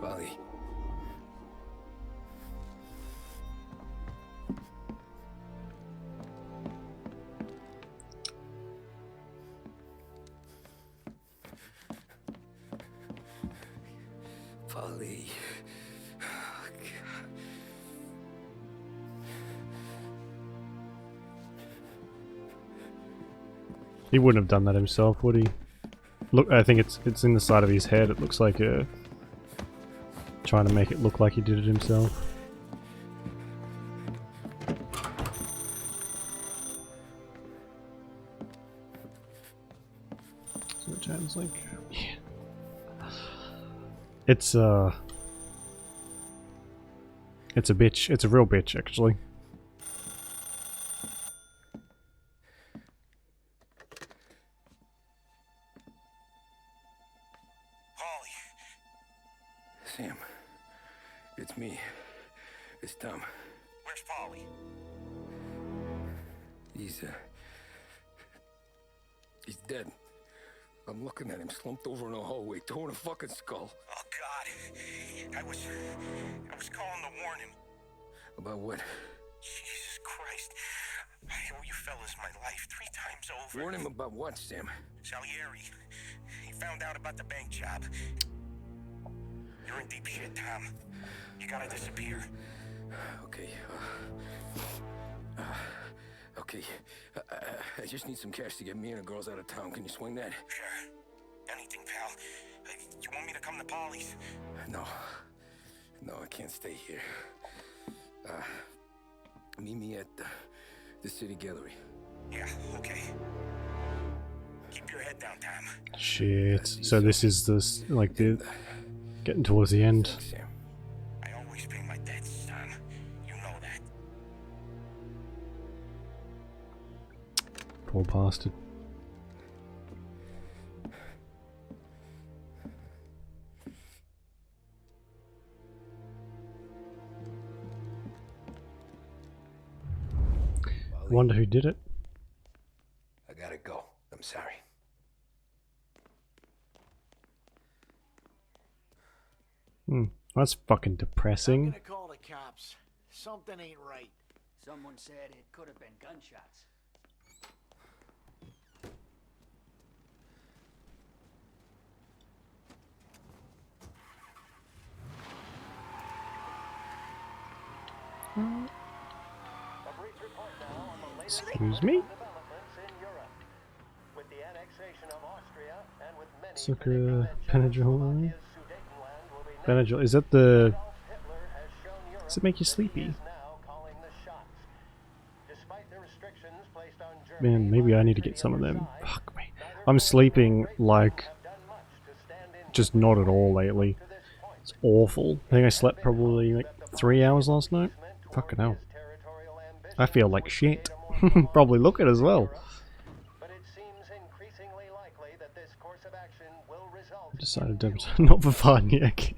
Polly. Polly. Oh, God. He wouldn't have done that himself, would he? Look, I think it's in the side of his head. It looks like trying to make it look like he did it himself. So it sounds like, yeah. It's a bitch. It's a real bitch, actually. Sam, it's me. It's Tom. Where's Polly? He's dead. I'm looking at him slumped over in a hallway, torn a fucking skull. Oh, God. I was calling to warn him. About what? Jesus Christ. I owe you fellas my life 3 times over. Warn him about what, Sam? Salieri. He found out about the bank job. You're in deep shit, Tom. You gotta disappear. Okay. Okay. I just need some cash to get me and the girls out of town. Can you swing that? Sure. Anything, pal. You want me to come to Polly's? No. No, I can't stay here. Meet me at the city gallery. Yeah, okay. Keep your head it down, Tom. Shit. So this is this like the getting towards the end. I always pay my debts, Tom. You know that. Poor bastard. I wonder who did it. I gotta go. I'm sorry. That's fucking depressing. I'm gonna call the cops. Something ain't right. Someone said it could have been gunshots. Excuse me? Sucker Benadryl. Benadryl. Is that the... Does it make you sleepy? Man, maybe I need to get some of them. Fuck me. I'm sleeping like... just not at all lately. It's awful. I think I slept probably like 3 hours last night. Fucking hell. I feel like shit. Probably look it as well. I decided to not for fun, yeah. Okay.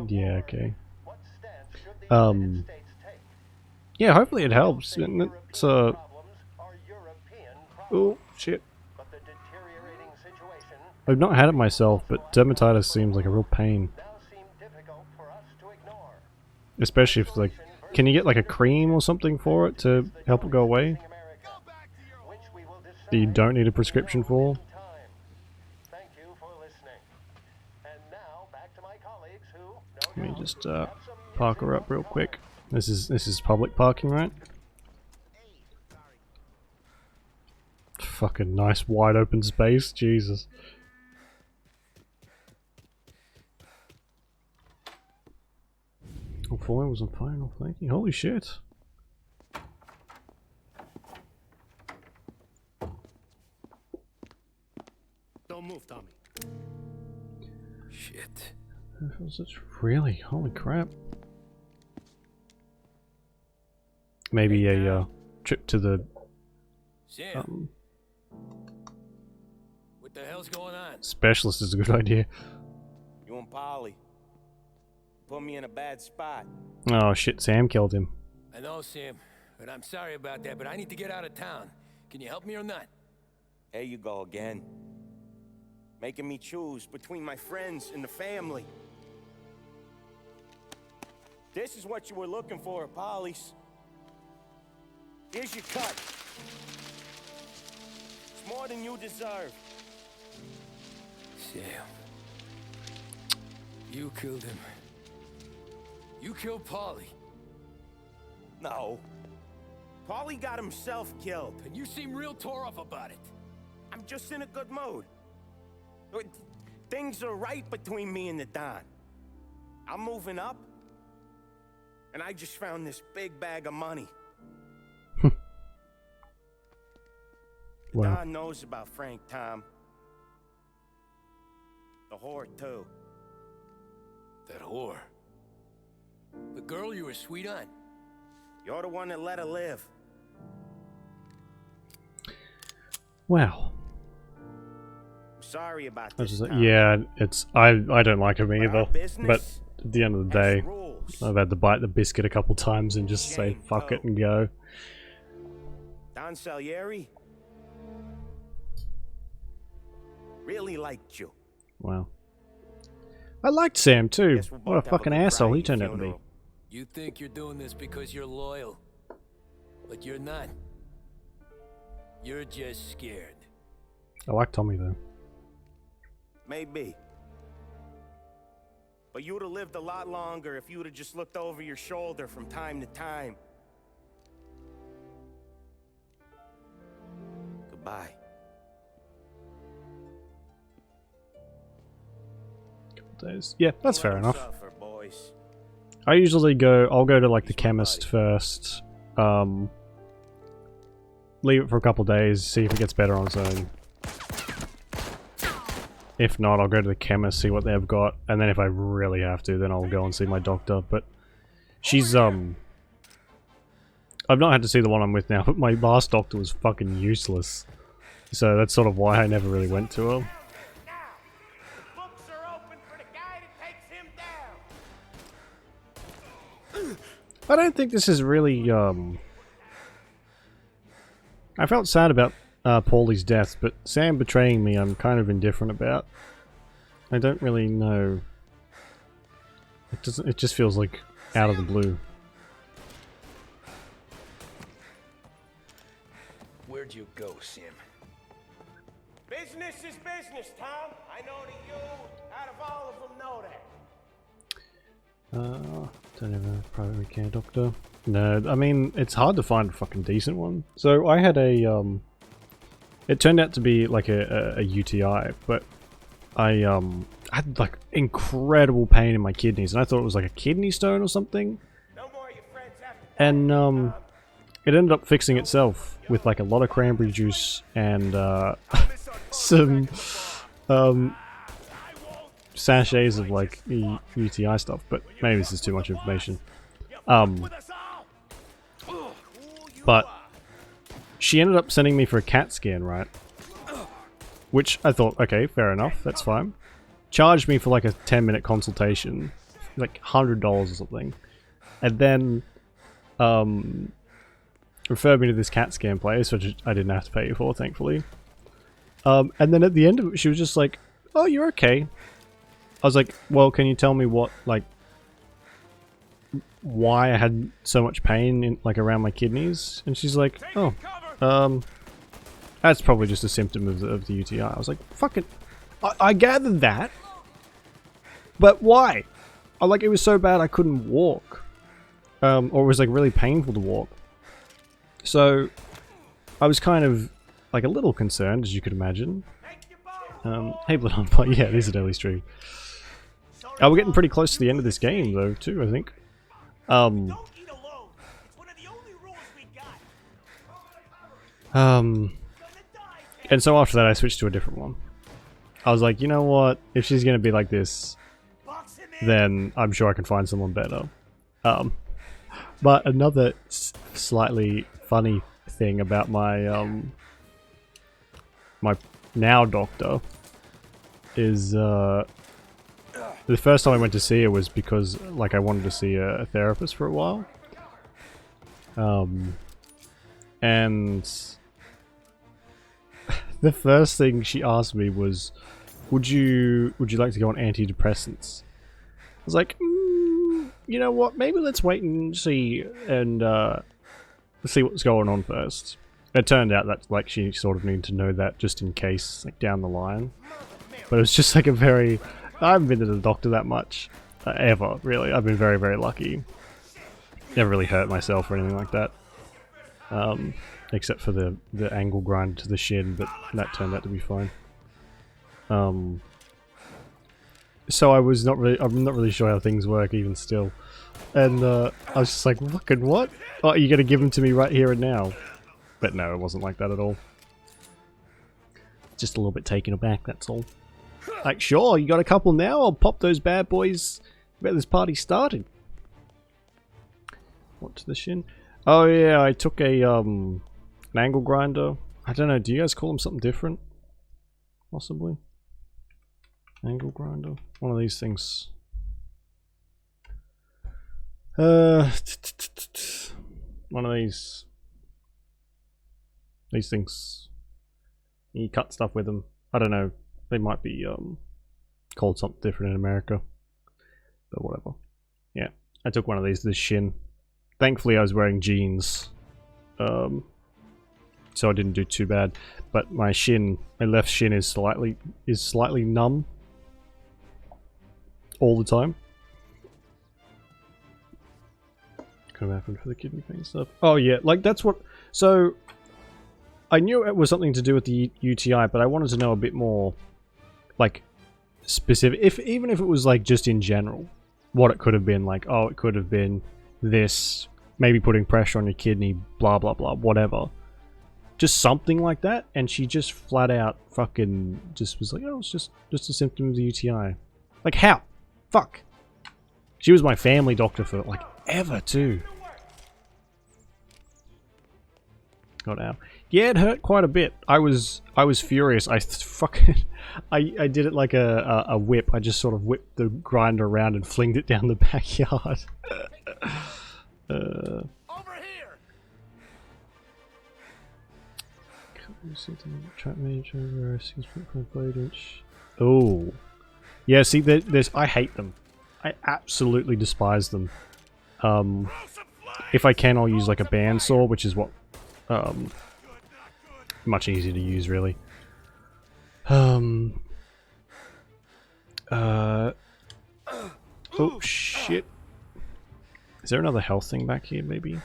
Yeah, okay. Yeah, hopefully it helps. It's oh shit. I've not had it myself, but dermatitis seems like a real pain. Especially if like, can you get like a cream or something for it to help it go away? That you don't need a prescription for? Let me just park her up real quick. This is public parking, right? Fucking nice wide open space, Jesus. Oh, foil was on fire, oh thank you. Holy shit. Don't move, Tommy. Shit. It's really, holy crap. Maybe a trip to the Sam. What the hell's going on? specialist is a good idea. You and Polly put me in a bad spot. Oh shit, Sam killed him. I know, Sam, but I'm sorry about that, but I need to get out of town. Can you help me or not? There you go again. Making me choose between my friends and the family. This is what you were looking for, Polly's. Here's your cut. It's more than you deserve. Sam. You killed him. You killed Paulie. No. Paulie got himself killed. And you seem real tore up about it. I'm just in a good mood. Things are right between me and the Don. I'm moving up. And I just found this big bag of money. Wow. Don knows about Frank, Tom. The whore, too. That whore? The girl you were sweet on? You're the one that let her live. Wow. I'm sorry about That's this, just, Tom. yeah, it's I don't like him either. business But at the end of the day, rules. I've had to bite the biscuit a couple times and just say fuck it and go. Don Salieri really liked you. Wow. I liked Sam too. Guess we'll What a both have fucking big asshole cry he at turned your out to be. funeral. You think you're doing this because you're loyal. But you're not. You're just scared. I like Tommy though. Maybe. But you would have lived a lot longer if you would have just looked over your shoulder from time to time. Goodbye. Days. Yeah, that's fair Let 'em enough. suffer, boys. I usually I'll go to like the chemist first. leave it for a couple days, see if it gets better on its own. If not, I'll go to the chemist, see what they've got, and then if I really have to, then I'll go and see my doctor. But she's, I've not had to see the one I'm with now, but my last doctor was fucking useless. So that's sort of why I never really went to her. I don't think this is really, I felt sad about Paulie's death, but Sam betraying me I'm kind of indifferent about. I don't really know. It just feels like out of the blue. Where'd you go, Sim? Business is business, Tom. I know that you, out of all of them, know that. Don't have a primary care doctor. No, I mean, it's hard to find a fucking decent one. So I had a, it turned out to be like a UTI, but I had like incredible pain in my kidneys, and I thought it was like a kidney stone or something. And it ended up fixing itself with like a lot of cranberry juice and some sachets of like UTI stuff, but maybe this is too much information. But she ended up sending me for a CAT scan, right? Which I thought, okay, fair enough, that's fine. Charged me for like a 10-minute consultation, like $100 or something, and then referred me to this CAT scan place, which I didn't have to pay for, thankfully. And then at the end of it, she was just like, "Oh, you're okay." I was like, "Well, can you tell me what, like, why I had so much pain in, like, around my kidneys?" And she's like, "Oh, that's probably just a symptom of the UTI." I was like, "Fucking, I gathered that, but why?" Like, it was so bad I couldn't walk, or it was like really painful to walk. So I was kind of like a little concerned, as you could imagine. Hey, Blood, yeah, it is an early stream. We're getting pretty close to the end of this game, though, too, I think. And so after that, I switched to a different one. I was like, you know what? If she's gonna be like this, then I'm sure I can find someone better. But another slightly funny thing about my my now doctor is the first time I went to see her was because like I wanted to see a therapist for a while. And the first thing she asked me was, would you like to go on antidepressants? I was like, you know what, maybe let's wait and see what's going on first. It turned out that like she sort of needed to know that just in case, like down the line. But it was just like I haven't been to the doctor that much, ever, really. I've been very, very lucky. Never really hurt myself or anything like that. Except for the angle grind to the shin, but that turned out to be fine. So I'm not really sure how things work even still. And I was just like, fucking what? Oh, are you gonna give them to me right here and now? But no, it wasn't like that at all. Just a little bit taken aback, that's all. Like, sure, you got a couple now? I'll pop those bad boys. Get this party started. What to the shin? Oh yeah, I took an angle grinder. I don't know, do you guys call them something different? Possibly. Angle grinder? One of these things. One of these things. You cut stuff with them. I don't know. They might be called something different in America. But whatever. Yeah. I took one of these to the shin. Thankfully I was wearing jeans. So I didn't do too bad. But my left shin is slightly numb. All the time. Could have happened for the kidney pain stuff. Oh yeah, like that's what. So I knew it was something to do with the UTI, but I wanted to know a bit more, like specific. Even if it was like just in general, what it could have been. Like, oh, it could have been this, maybe putting pressure on your kidney, blah blah blah, whatever. just something like that, and she just flat out fucking just was like, oh, it's just a symptom of the UTI. Like, how? Fuck. She was my family doctor for like ever too. Got out. Yeah, it hurt quite a bit. I was furious. I did it like a whip. I just sort of whipped the grinder around and flinged it down the backyard. Over here. Oh, yeah. See, there's. I hate them. I absolutely despise them. If I can, I'll use like a bandsaw, which is what. Much easier to use, really. Oh shit! Is there another health thing back here, maybe?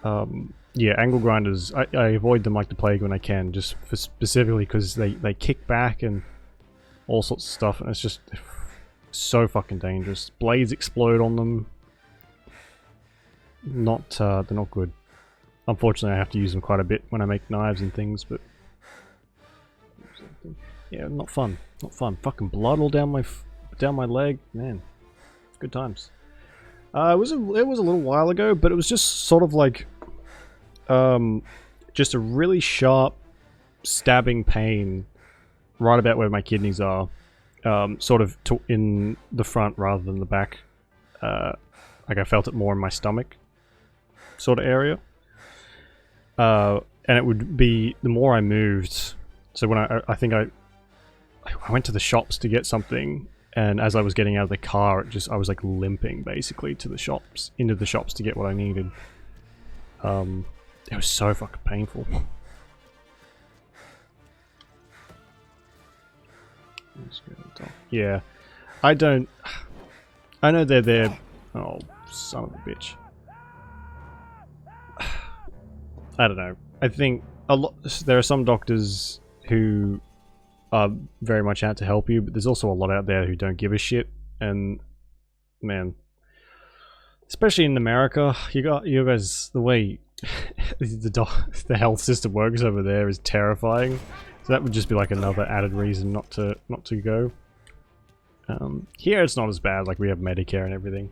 Yeah, angle grinders. I avoid them like the plague when I can, just for specifically because they kick back and all sorts of stuff, and it's just so fucking dangerous. Blades explode on them. They're not good. Unfortunately, I have to use them quite a bit when I make knives and things, but yeah, not fun. Not fun. Fucking blood all down my leg, man. Good times. It was a little while ago, but it was just sort of like just a really sharp stabbing pain right about where my kidneys are, sort of in the front rather than the back. Like I felt it more in my stomach sort of area. And it would be the more I moved. So when I think I went to the shops to get something, and as I was getting out of the car, I was like limping basically to the shops, into the shops to get what I needed. It was so fucking painful. Yeah, I know they're there. Oh, son of a bitch. I don't know. I think there are some doctors who are very much out to help you, but there's also a lot out there who don't give a shit. And man, especially in America, you guys, the way the health system works over there is terrifying. So that would just be like another added reason not to go. Here it's not as bad. Like we have Medicare and everything,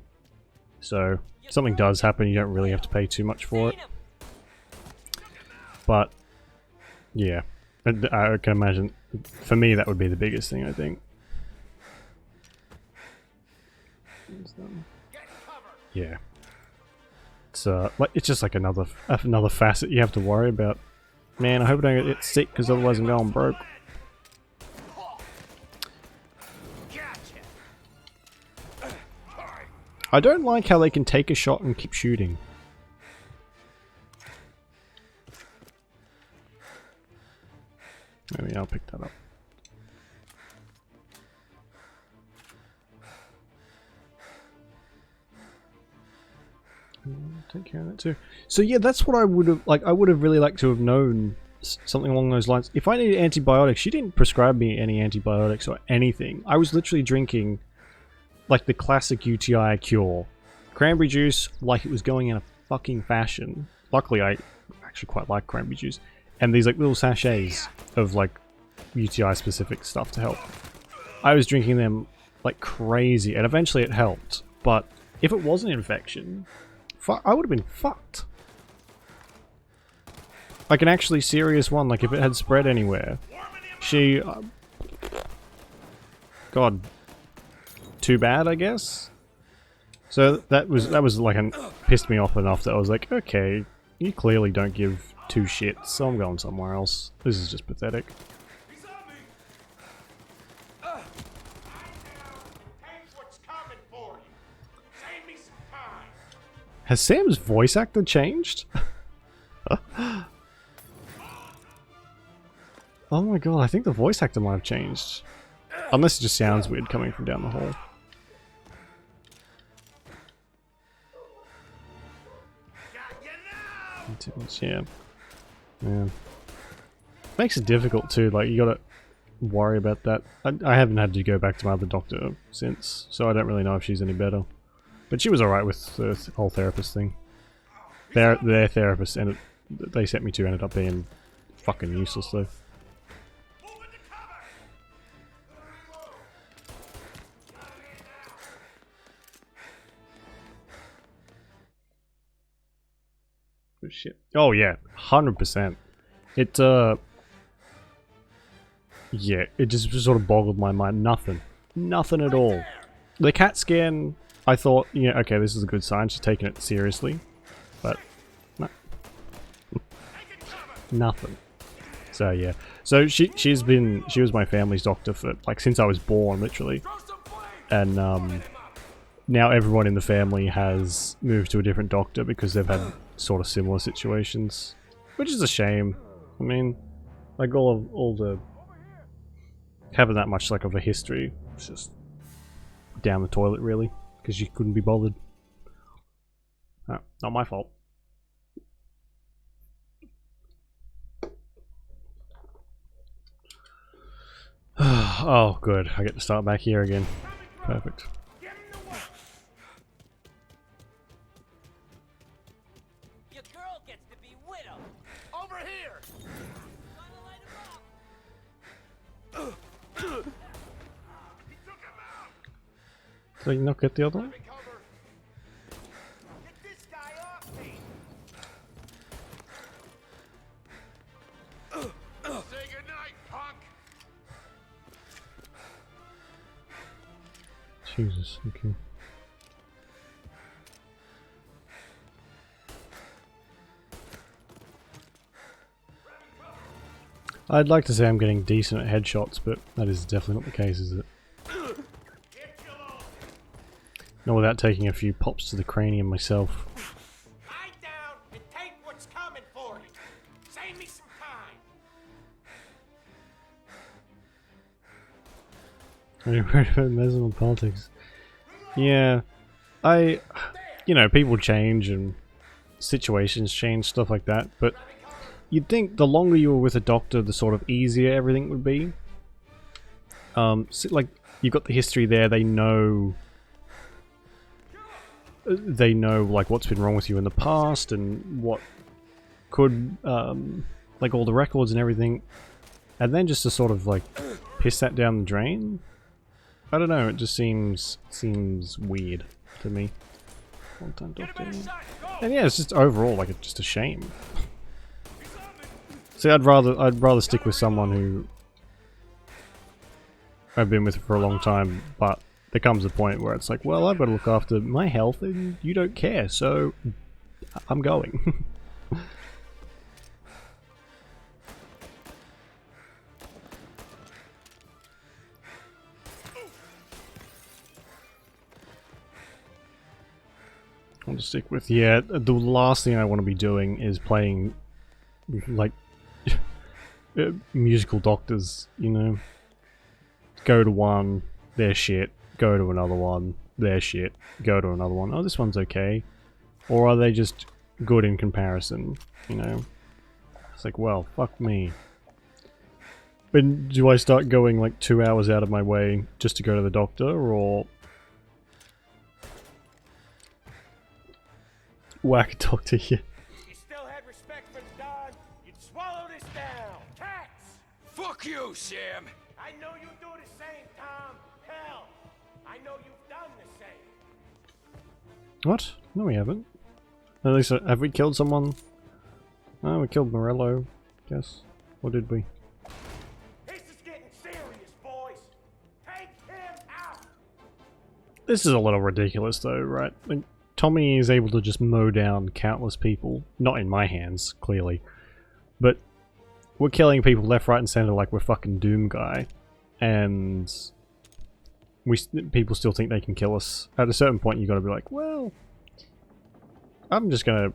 so if something does happen, you don't really have to pay too much for it. But yeah, I can imagine for me that would be the biggest thing, I think. Yeah, it's like it's just like another facet you have to worry about. Man, I hope I don't get sick because otherwise I'm going broke. I don't like how they can take a shot and keep shooting. Maybe I'll pick that up. Take care of that too. So yeah, that's what I would have like. I would have really liked to have known something along those lines. If I needed antibiotics, she didn't prescribe me any antibiotics or anything. I was literally drinking like the classic UTI cure, cranberry juice, like it was going in a fucking fashion. Luckily, I actually quite like cranberry juice, and these like little sachets of like UTI specific stuff to help. I was drinking them like crazy, and eventually it helped. But if it was an infection, I would have been fucked. Like an actually serious one, like if it had spread anywhere. She... God. Too bad, I guess? So that was like pissed me off enough that I was like, okay, you clearly don't give two shits, so I'm going somewhere else. This is just pathetic. Has Sam's voice actor changed? Oh my god, I think the voice actor might have changed. Unless it just sounds weird coming from down the hall. Yeah. Yeah. Makes it difficult too, like you gotta worry about that. I haven't had to go back to my other doctor since, so I don't really know if she's any better. But she was alright with the whole therapist thing. Their therapist ended they sent me to ended up being fucking useless though. Oh shit. Oh yeah, 100%. It yeah, it just sort of boggled my mind. Nothing at all. The CAT scan, I thought, yeah, okay, this is a good sign. She's taking it seriously, but no. Nothing. So yeah, so she was my family's doctor for like since I was born, literally, and now everyone in the family has moved to a different doctor because they've had sort of similar situations, which is a shame. I mean, like all the having that much like of a history, it's just down the toilet really because you couldn't be bothered. No, not my fault. Oh, good. I get to start back here again. Perfect. Your girl gets to be widowed. Over here. So you not get the other one? Get this guy off me. Say goodnight, punk. Jesus, okay. I'd like to say I'm getting decent at headshots, but that is definitely not the case, is it? Not without taking a few pops to the cranium myself. Lie down and take what's coming for you. Save me some time. Are you worried about mesmeral politics? Yeah, you know, people change and situations change, stuff like that, but you'd think the longer you were with a doctor, the sort of easier everything would be. So, like, you've got the history there, they know like what's been wrong with you in the past and what could like all the records and everything, and then just to sort of like piss that down the drain, I don't know, it just seems weird to me. One-time doctor. And yeah, it's just overall like just a shame. See, I'd rather stick with someone who I've been with for a long time, but there comes a point where it's like, well, I've got to look after my health and you don't care, so I'm going. I want to stick with, yeah, the last thing I want to be doing is playing, like, musical doctors, you know? Go to one, they're shit. Go to another one, they're shit. Go to another one, oh, this one's okay. Or are they just good in comparison, you know? It's like, well, fuck me. But do I start going like 2 hours out of my way just to go to the doctor, or whack a doctor here? You still had respect for Don, you'd swallow this down. Cats! Fuck you, Sam! I know you do the same, Tom. Hell, I know you've done the same. What? No, we haven't. At least, have we killed someone? Oh, we killed Morello, guess. Or did we? This is getting serious, boys. Take him out. This is a little ridiculous though, right? Like, Tommy is able to just mow down countless people. Not in my hands, clearly. But we're killing people left, right, and center like we're fucking Doom Guy. And people still think they can kill us. At a certain point you gotta be like, well, I'm just gonna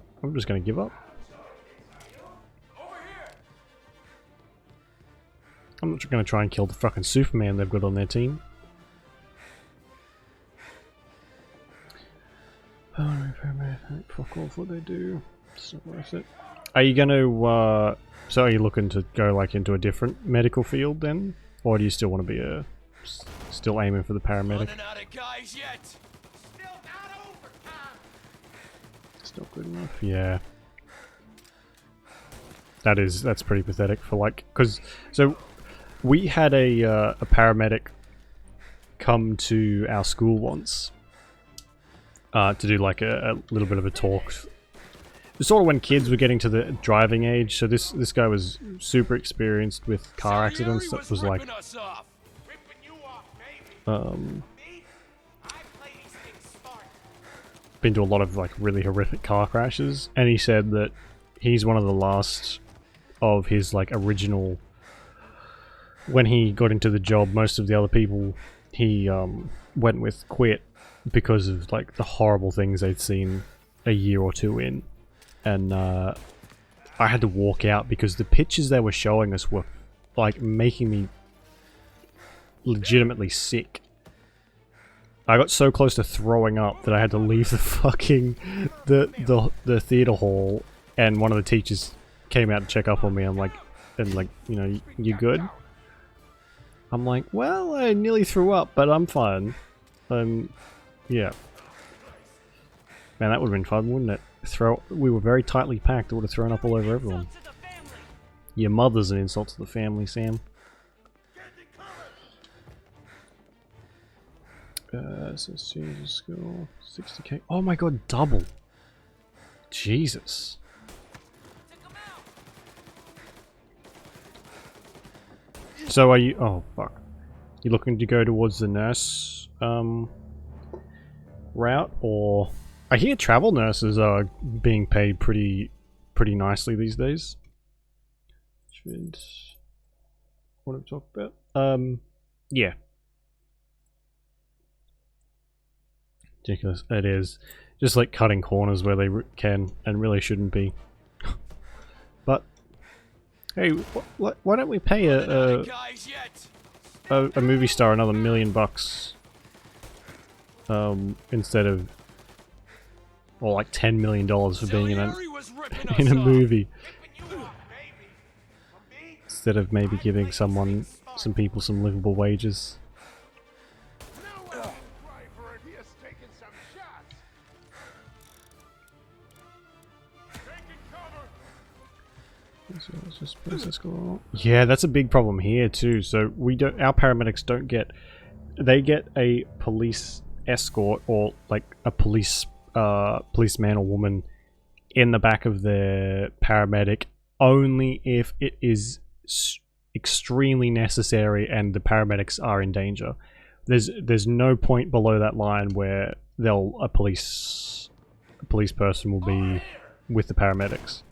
give up. I'm not gonna try and kill the fucking Superman they've got on their team. Fuck off what they do. It's not worth it. Are you gonna, so are you looking to go like into a different medical field then? Or do you still want to be still aiming for the paramedic? Running out of guys yet? Still not over, Tom. Still good enough? Yeah. That's pretty pathetic for like, because so we had a paramedic come to our school once to do like a little bit of a talk. Sort of when kids were getting to the driving age. So this guy was super experienced with car accidents. That was like been to a lot of like really horrific car crashes, and he said that he's one of the last of his like original. When he got into the job, most of the other people he went with quit because of like the horrible things they'd seen a year or two in, and I had to walk out because the pictures they were showing us were like making me legitimately sick. I got so close to throwing up that I had to leave the fucking the theater hall, and one of the teachers came out to check up on me. I'm like, you know, you good? I'm like, well, I nearly threw up, but I'm fine. Yeah. Man, that would have been fun, wouldn't it? We were very tightly packed. I would have thrown up all over everyone. Your mother's an insult to the family, Sam. So student school, 60k. Oh my god, double. Jesus. So are you? Oh fuck. You looking to go towards the nurse route, or I hear travel nurses are being paid pretty nicely these days. What do we talk about? Yeah. Ridiculous. It is just like cutting corners where they can and really shouldn't be. But hey, why don't we pay a movie star another $1 million instead of, or like $10 million for being in a movie, instead of maybe giving some people some livable wages. Yeah, that's a big problem here too. So our paramedics don't get, they get a police escort or like a policeman or woman in the back of their paramedic only if it is extremely necessary and the paramedics are in danger. There's no point below that line where a police person will be with the paramedics.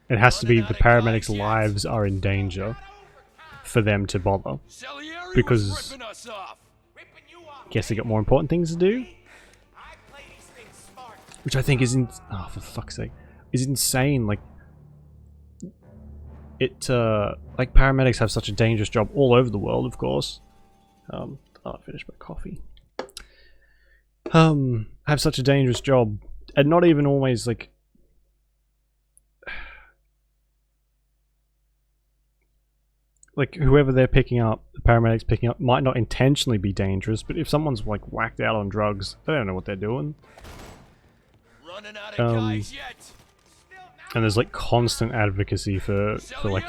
It has to be the paramedics' lives are in danger for them to bother, because I guess they got more important things to do, which I think is for fuck's sake, is insane. Like like paramedics have such a dangerous job all over the world, of course. I finished my coffee. Have such a dangerous job, and not even always like. Like, whoever they're picking up, the paramedics picking up, might not intentionally be dangerous, but if someone's, like, whacked out on drugs, they don't know what they're doing. And there's, like, constant advocacy for like,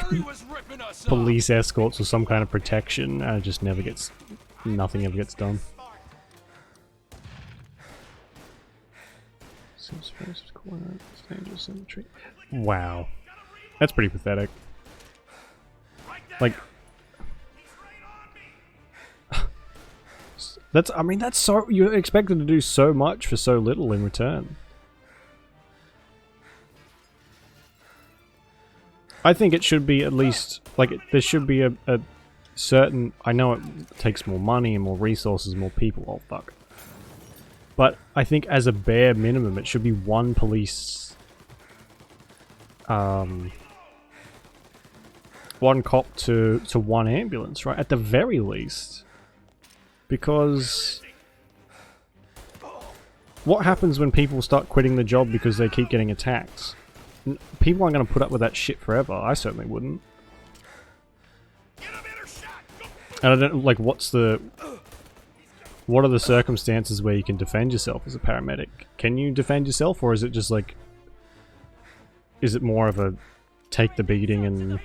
police escorts or some kind of protection, and it just never gets... nothing ever gets done. Wow. That's pretty pathetic. Like, that's so, you're expected to do so much for so little in return. I think it should be at least, like, there should be a certain, I know it takes more money and more resources, more people, oh fuck. But I think as a bare minimum, it should be one police, one cop to one ambulance, right? At the very least. Because what happens when people start quitting the job because they keep getting attacked? People aren't going to put up with that shit forever. I certainly wouldn't. And I don't, like, what are the circumstances where you can defend yourself as a paramedic? Can you defend yourself, or is it just like, is it more of a take the beating and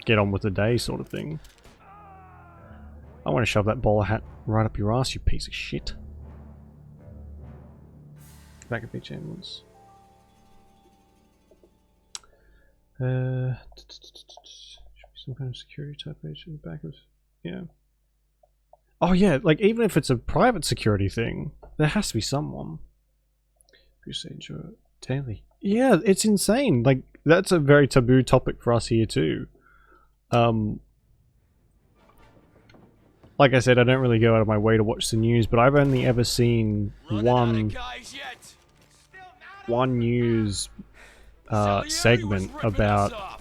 get on with the day sort of thing. I want to shove that bowler hat right up your ass, you piece of shit. Back of beach ambulance. Should be some kind of security type page in the back of... Yeah. Oh yeah, like even if it's a private security thing, there has to be someone. Procedure daily. Yeah, it's insane. Like, that's a very taboo topic for us here too. Like I said, I don't really go out of my way to watch the news, but I've only ever seen one news segment about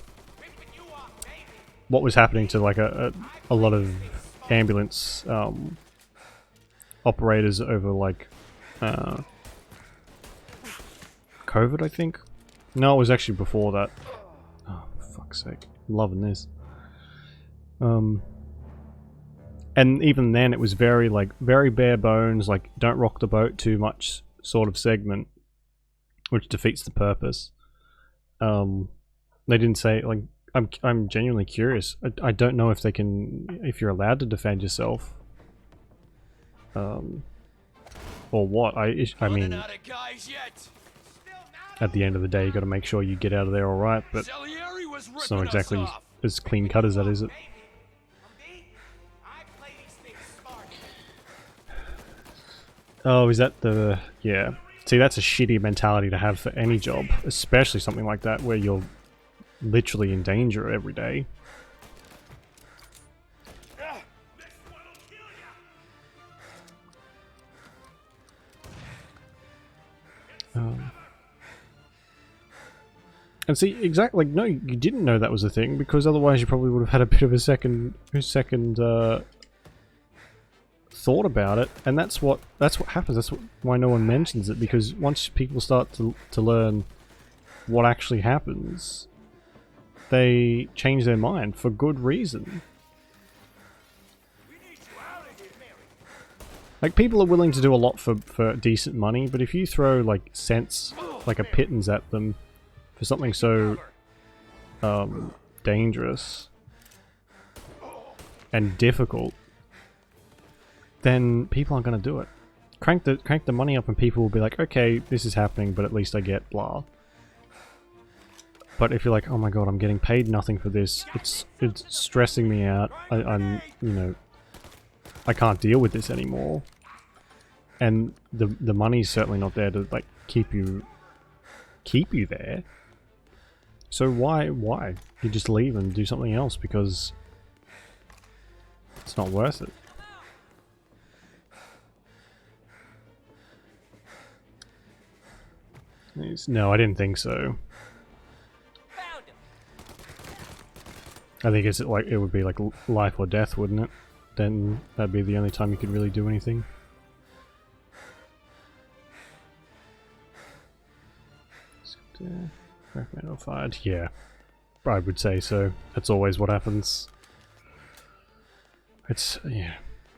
what was happening to like a lot of ambulance operators over like COVID, I think. No, it was actually before that. Oh, for fuck's sake. I'm loving this. And even then it was very bare bones, like don't rock the boat too much sort of segment, which defeats the purpose. They didn't say, like, I'm genuinely curious. I don't know if they can, if you're allowed to defend yourself. Or what. I mean, at the end of the day you gotta make sure you get out of there alright, but it's not exactly as clean cut as that, is it? Oh, is that the... yeah. See, that's a shitty mentality to have for any job, especially something like that where you're literally in danger every day. And see, exactly, like, no, you didn't know that was a thing, because otherwise you probably would have had a bit of a second thought about it, and that's what happens. That's why no one mentions it, because once people start to learn what actually happens, they change their mind for good reason. Like, people are willing to do a lot for decent money, but if you throw like cents, like a pittance at them for something so dangerous and difficult, then people aren't going to do it. Crank the money up and people will be like, okay, this is happening, but at least I get blah. But if you're like, oh my god, I'm getting paid nothing for this, it's stressing me out, I'm, you know, I can't deal with this anymore. And the money's certainly not there to like keep you there. So why? You just leave and do something else because it's not worth it. No, I didn't think so. I think it's like it would be like life or death, wouldn't it? Then that'd be the only time you could really do anything. Recommend fired. Yeah, I would say so. That's always what happens. It's yeah,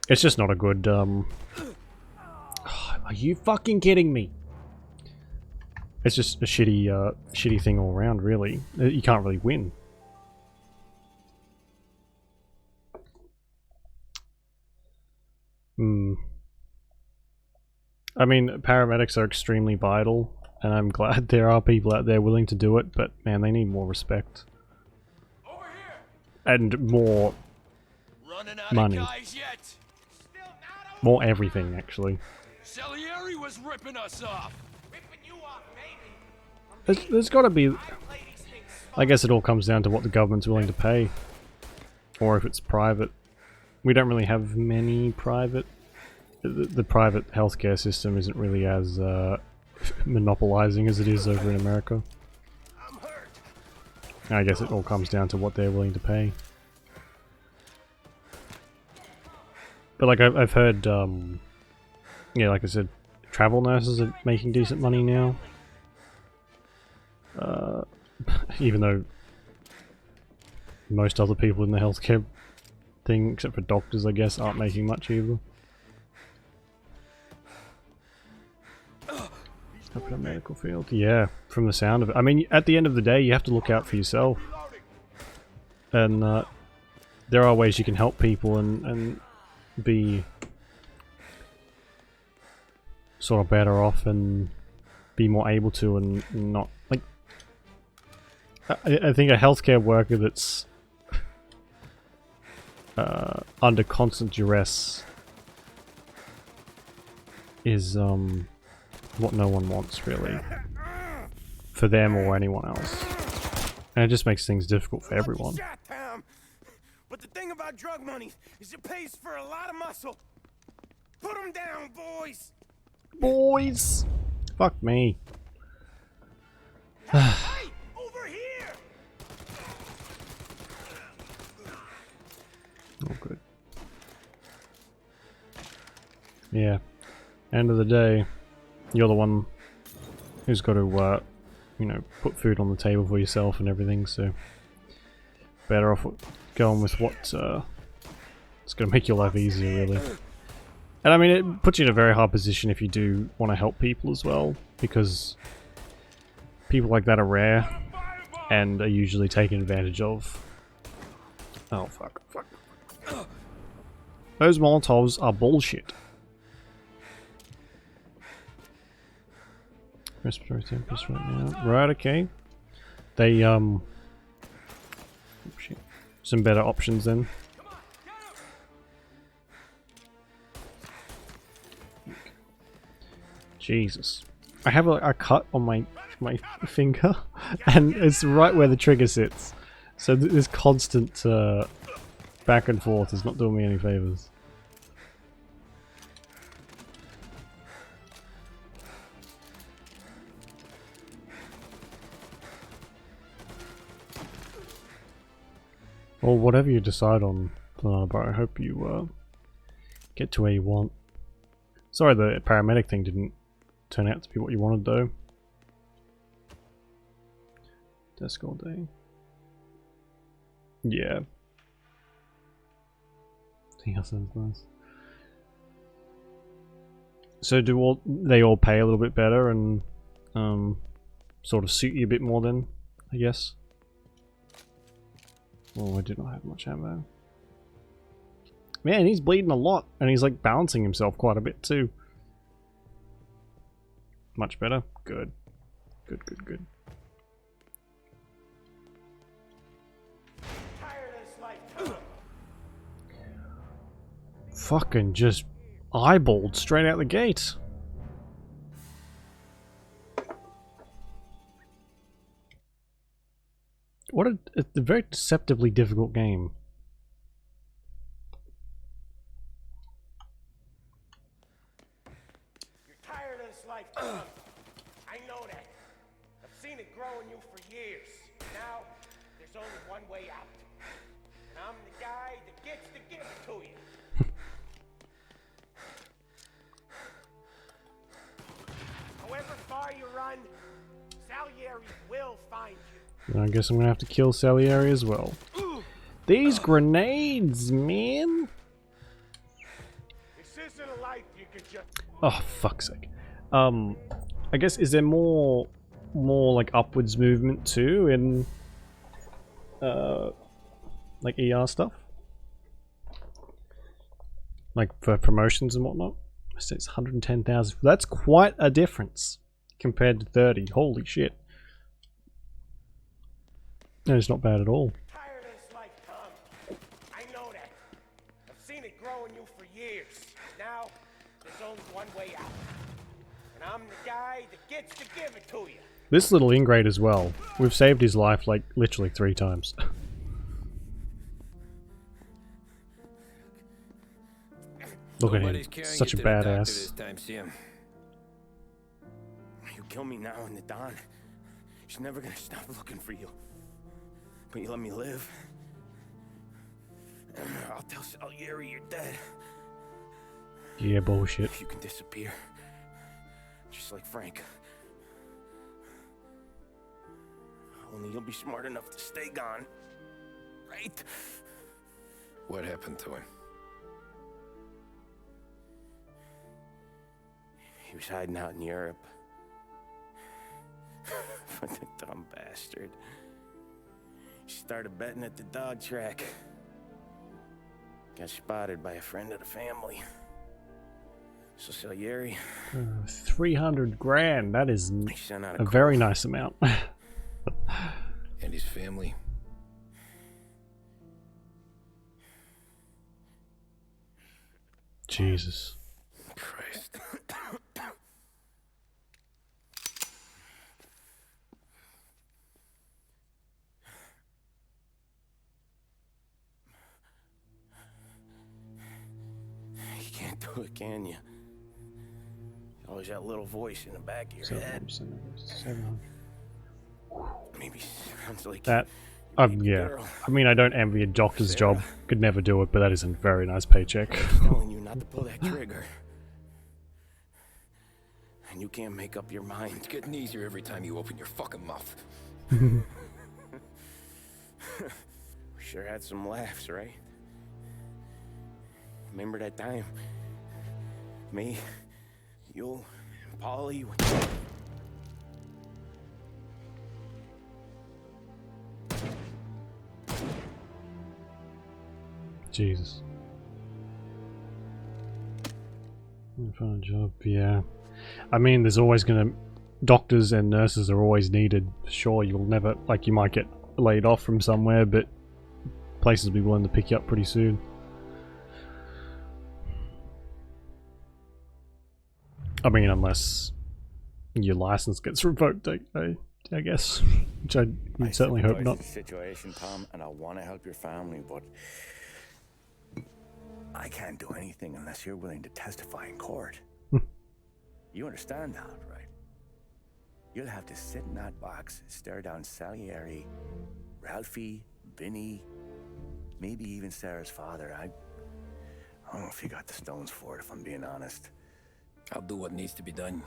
it's just not a good. Oh, are you fucking kidding me? It's just a shitty thing all around, really. You can't really win. I mean, paramedics are extremely vital, and I'm glad there are people out there willing to do it, but man, they need more respect. And more money. More everything, actually. Salieri was ripping us off. There's got to be... I guess it all comes down to what the government's willing to pay. Or if it's private. We don't really have many private... The private healthcare system isn't really as monopolizing as it is over in America. I guess it all comes down to what they're willing to pay. But like I've heard, yeah, like I said, travel nurses are making decent money now. Even though most other people in the healthcare thing, except for doctors, I guess, aren't making much either. Up in a medical field? Yeah, from the sound of it. I mean, at the end of the day, you have to look out for yourself. And there are ways you can help people and be sort of better off and be more able to and not... Like, I think a healthcare worker that's under constant duress is what no one wants, really, for them or anyone else, and it just makes things difficult for everyone. But the thing about drug money is it pays for a lot of muscle. Put them down, boys. Boys, fuck me. Hey, over here. Oh, good. Yeah. End of the day, you're the one who's got to, you know, put food on the table for yourself and everything, so better off going with what it's going to make your life easier, really. And I mean, it puts you in a very hard position if you do want to help people as well, because people like that are rare and are usually taken advantage of. Oh, fuck. Those Molotovs are bullshit. Respiratory tempest right now. Right, okay. They, oh shit. Some better options then. Jesus. I have a cut on my finger, and it's right where the trigger sits. So this constant back and forth is not doing me any favors. Well, whatever you decide on, but I hope you get to where you want. Sorry the paramedic thing didn't turn out to be what you wanted, though. Desk all day. Yeah. Yeah, sounds nice. So do they all pay a little bit better and sort of suit you a bit more then, I guess? Oh, I do not have much ammo. Man, he's bleeding a lot, and he's like balancing himself quite a bit too. Much better? Good. Good. Fucking just eyeballed straight out the gate. What a very deceptively difficult game. You're tired of this life, Tom. I know that. I've seen it grow in you for years. Now, there's only one way out. And I'm the guy that gets to give it to you. However far you run, Salieri will find you. I guess I'm gonna have to kill Salieri as well. These grenades, man! This isn't a life you could just... Oh, fuck's sake. I guess, is there more like upwards movement too in like ER stuff? Like for promotions and whatnot? So it's 110,000. That's quite a difference compared to 30. Holy shit. No, it's not bad at all. Tired of this life, Tom. I know that. I've seen it grow in you for years. Now, there's only one way out. And I'm the guy that gets to give it to you. This little ingrate as well. We've saved his life like literally 3 times. Look at him. Such a badass. You kill me now in the dawn. She's never gonna stop looking for you. But you let me live. I'll tell Salieri you're dead. Yeah, bullshit. You can disappear. Just like Frank. Only you'll be smart enough to stay gone. Right? What happened to him? He was hiding out in Europe. The dumb bastard. She started betting at the dog track. Got spotted by a friend of the family. So Salieri... 300 grand. That is a very nice amount. And his family. Jesus. Christ. You can't do it, can you? Always that little voice in the back of your head. 700. Maybe sounds like That, yeah. I mean, I don't envy a doctor's job. Could never do it, but that is a very nice paycheck. I'm telling you not to pull that trigger. And you can't make up your mind. It's getting easier every time you open your fucking mouth. We sure had some laughs, right? Remember that time? Me, you, and Polly. Jesus. Find a job, yeah. I mean, there's always gonna... Doctors and nurses are always needed. Sure, you'll never... Like, you might get laid off from somewhere, but places will be willing to pick you up pretty soon. I mean, unless your license gets revoked, I guess. Which I would certainly hope not. The situation, Tom, and I want to help your family, but I can't do anything unless you're willing to testify in court. You understand that, right? You'll have to sit in that box, stare down Salieri, Ralphie, Vinny, maybe even Sarah's father. I don't know if you got the stones for it, if I'm being honest. I'll do what needs to be done.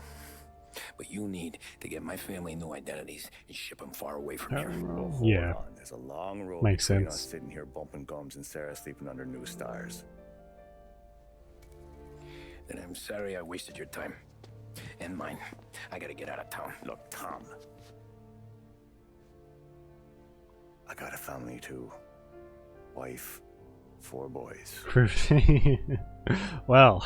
But you need to get my family new identities and ship them far away from here. Well, yeah. Hold on. There's a long road Makes between sense. us sitting here bumping gums and Sarah sleeping under new stars. Then I'm sorry I wasted your time. And mine. I gotta get out of town. Look, Tom. I got a family too. Wife, 4 boys. Well,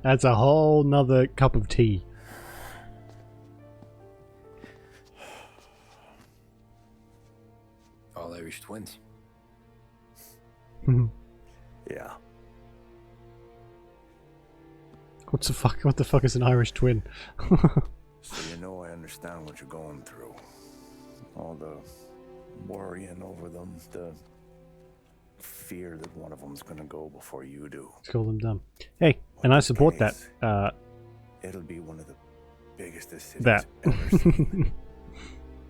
that's a whole nother cup of tea. All Irish twins. Yeah. What the fuck is an Irish twin? So you know I understand what you're going through. All the worrying over them, the fear that one of them's gonna go before you do. Let's call them dumb. Hey, and I support that. It'll be one of the biggest this city's That. ever seen.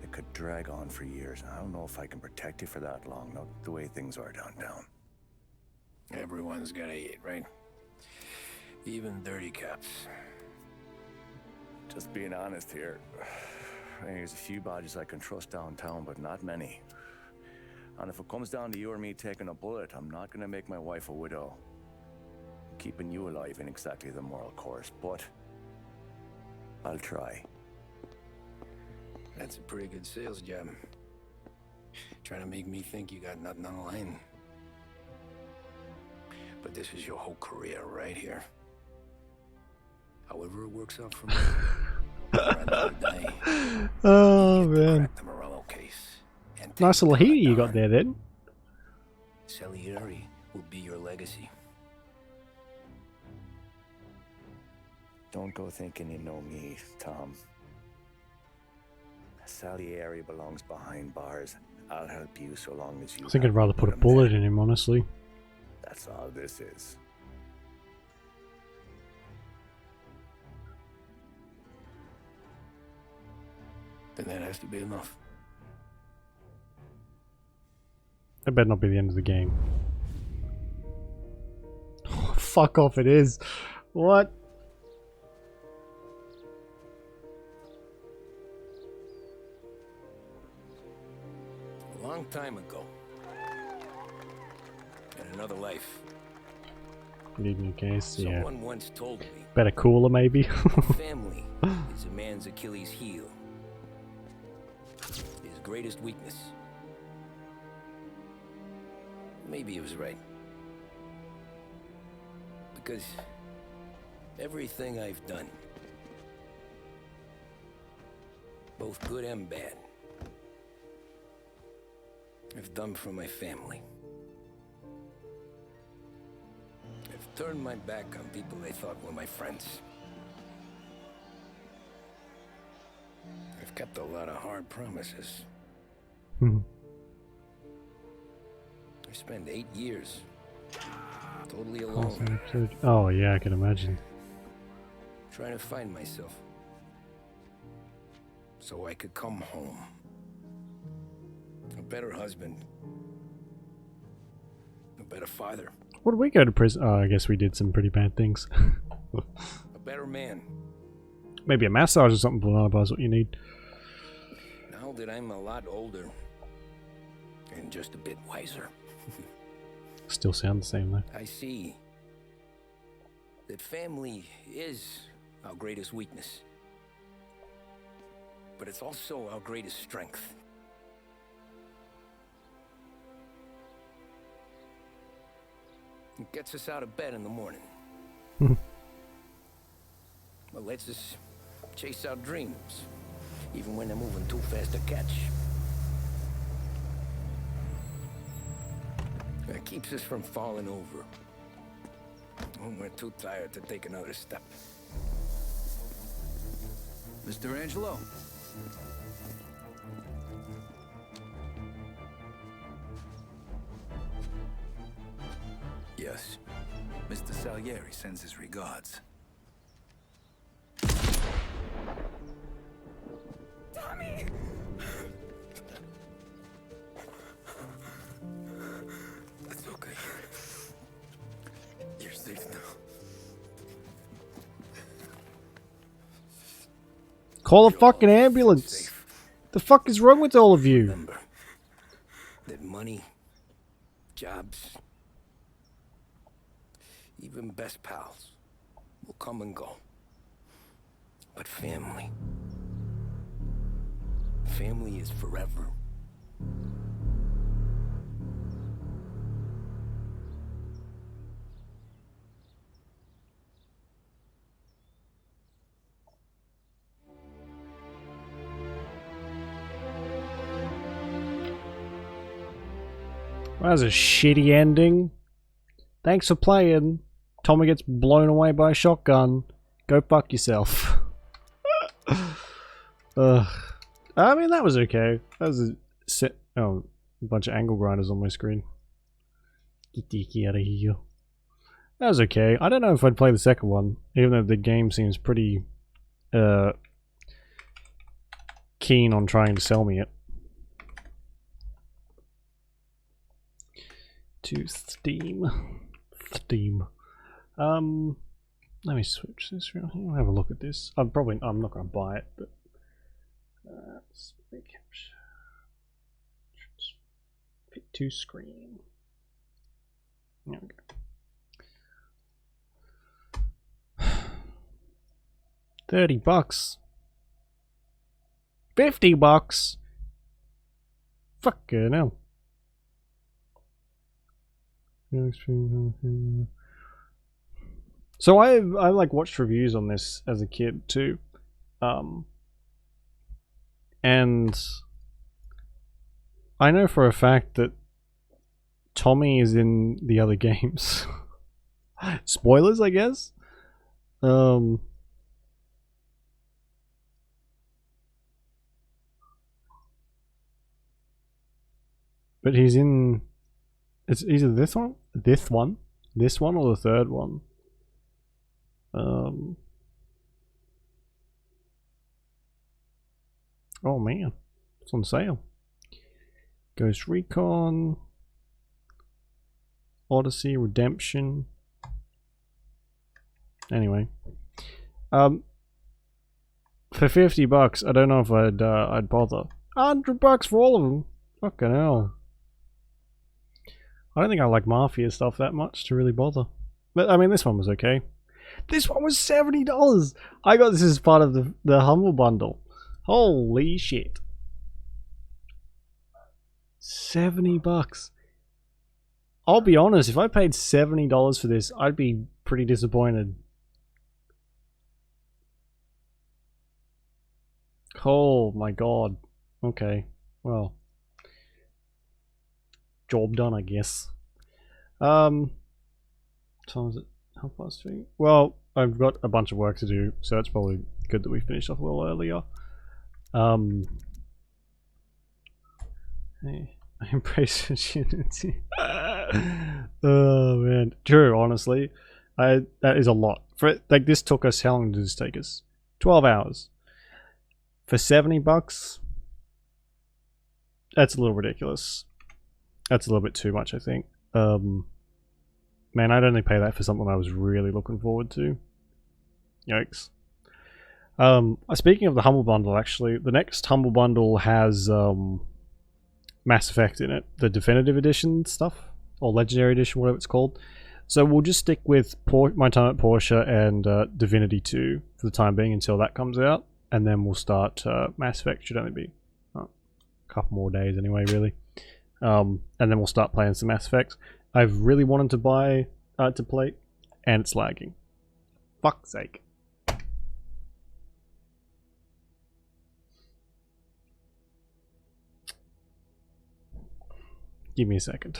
It could drag on for years. I don't know if I can protect you for that long, not the way things are downtown. Everyone's gotta eat, right? Even dirty cops. Just being honest here. There's a few badges I can trust downtown, but not many. And if it comes down to you or me taking a bullet, I'm not gonna make my wife a widow. Keeping you alive ain't exactly the moral course, but I'll try. That's a pretty good sales job. Trying to make me think you got nothing on the line. But this is your whole career right here. However it works out for me. Oh man. The Morello case. Nice little heat you got there then. Salieri will be your legacy. Don't go thinking you know me, Tom. Salieri belongs behind bars. I'll help you so long as you... I think I'd rather put a bullet in him, honestly. That's all this is. Then that has to be enough. That better not be the end of the game. Oh, fuck off, it is. What? A long time ago. In another life. Need new case, yeah. Someone once told me. Better cooler, maybe. Family is a man's Achilles heel. his greatest weakness. Maybe he was right. Because everything I've done, both good and bad, I've done for my family. I've turned my back on people I thought were my friends. I've kept a lot of hard promises. I spent 8 years totally alone. Oh yeah, I can imagine. Trying to find myself. So I could come home. A better husband. A better father. What did we go to prison? Oh, I guess we did some pretty bad things. A better man. Maybe a massage or something for Nana is what you need. Now that I'm a lot older and just a bit wiser, still sound the same though. I see that family is our greatest weakness, but it's also our greatest strength. It gets us out of bed in the morning. It lets us chase our dreams, even when they're moving too fast to catch. It keeps us from falling over when we're too tired to take another step. Mr. Angelo. Yes. Mr. Salieri sends his regards. Tommy! It's okay. You're safe now. Call a fucking ambulance. The fuck is wrong with all of you? Remember that money, jobs, even best pals will come and go. But family is forever. That was a shitty ending. Thanks for playing. Tommy gets blown away by a shotgun. Go fuck yourself. I mean, that was okay. That was a set. Oh, a bunch of angle grinders on my screen. Get out of here. That was okay. I don't know if I'd play the second one, even though the game seems pretty keen on trying to sell me it. To Steam. Let me switch this around here. I'll have a look at this. I'm not going to buy it, but fit to screen. There we go. $30. $50. Fucking hell. So I like watched reviews on this as a kid too, and I know for a fact that Tommy is in the other games. Spoilers, I guess. But he's in. It's either this one, or the third one. Oh man, it's on sale. Ghost Recon, Odyssey, Redemption. Anyway, for $50, I don't know if I'd bother. $100 for all of them. Fucking hell. I don't think I like Mafia stuff that much to really bother. But I mean, this one was okay. This one was $70. I got this as part of the Humble Bundle. Holy shit. $70. I'll be honest, if I paid $70 for this, I'd be pretty disappointed. Oh my god. Okay, well. Job done, I guess. Time is it? 3:30? Well, I've got a bunch of work to do, so it's probably good that we finished off a little earlier. Hey, I embrace opportunity. Oh man, true. Honestly, that is a lot. For like this took us, how long did this take us? 12 hours for $70. That's a little ridiculous. That's a little bit too much, I think. Man, I'd only pay that for something I was really looking forward to. Yikes. Speaking of the Humble Bundle, actually, the next Humble Bundle has Mass Effect in it, the Definitive Edition stuff, or Legendary Edition, whatever it's called. So we'll just stick with My Time at Porsche and Divinity 2 for the time being until that comes out, and then we'll start Mass Effect. Should only be a couple more days anyway, really. And then we'll start playing some Mass Effects. I've really wanted to buy to play, and it's lagging. Fuck's sake. Give me a second.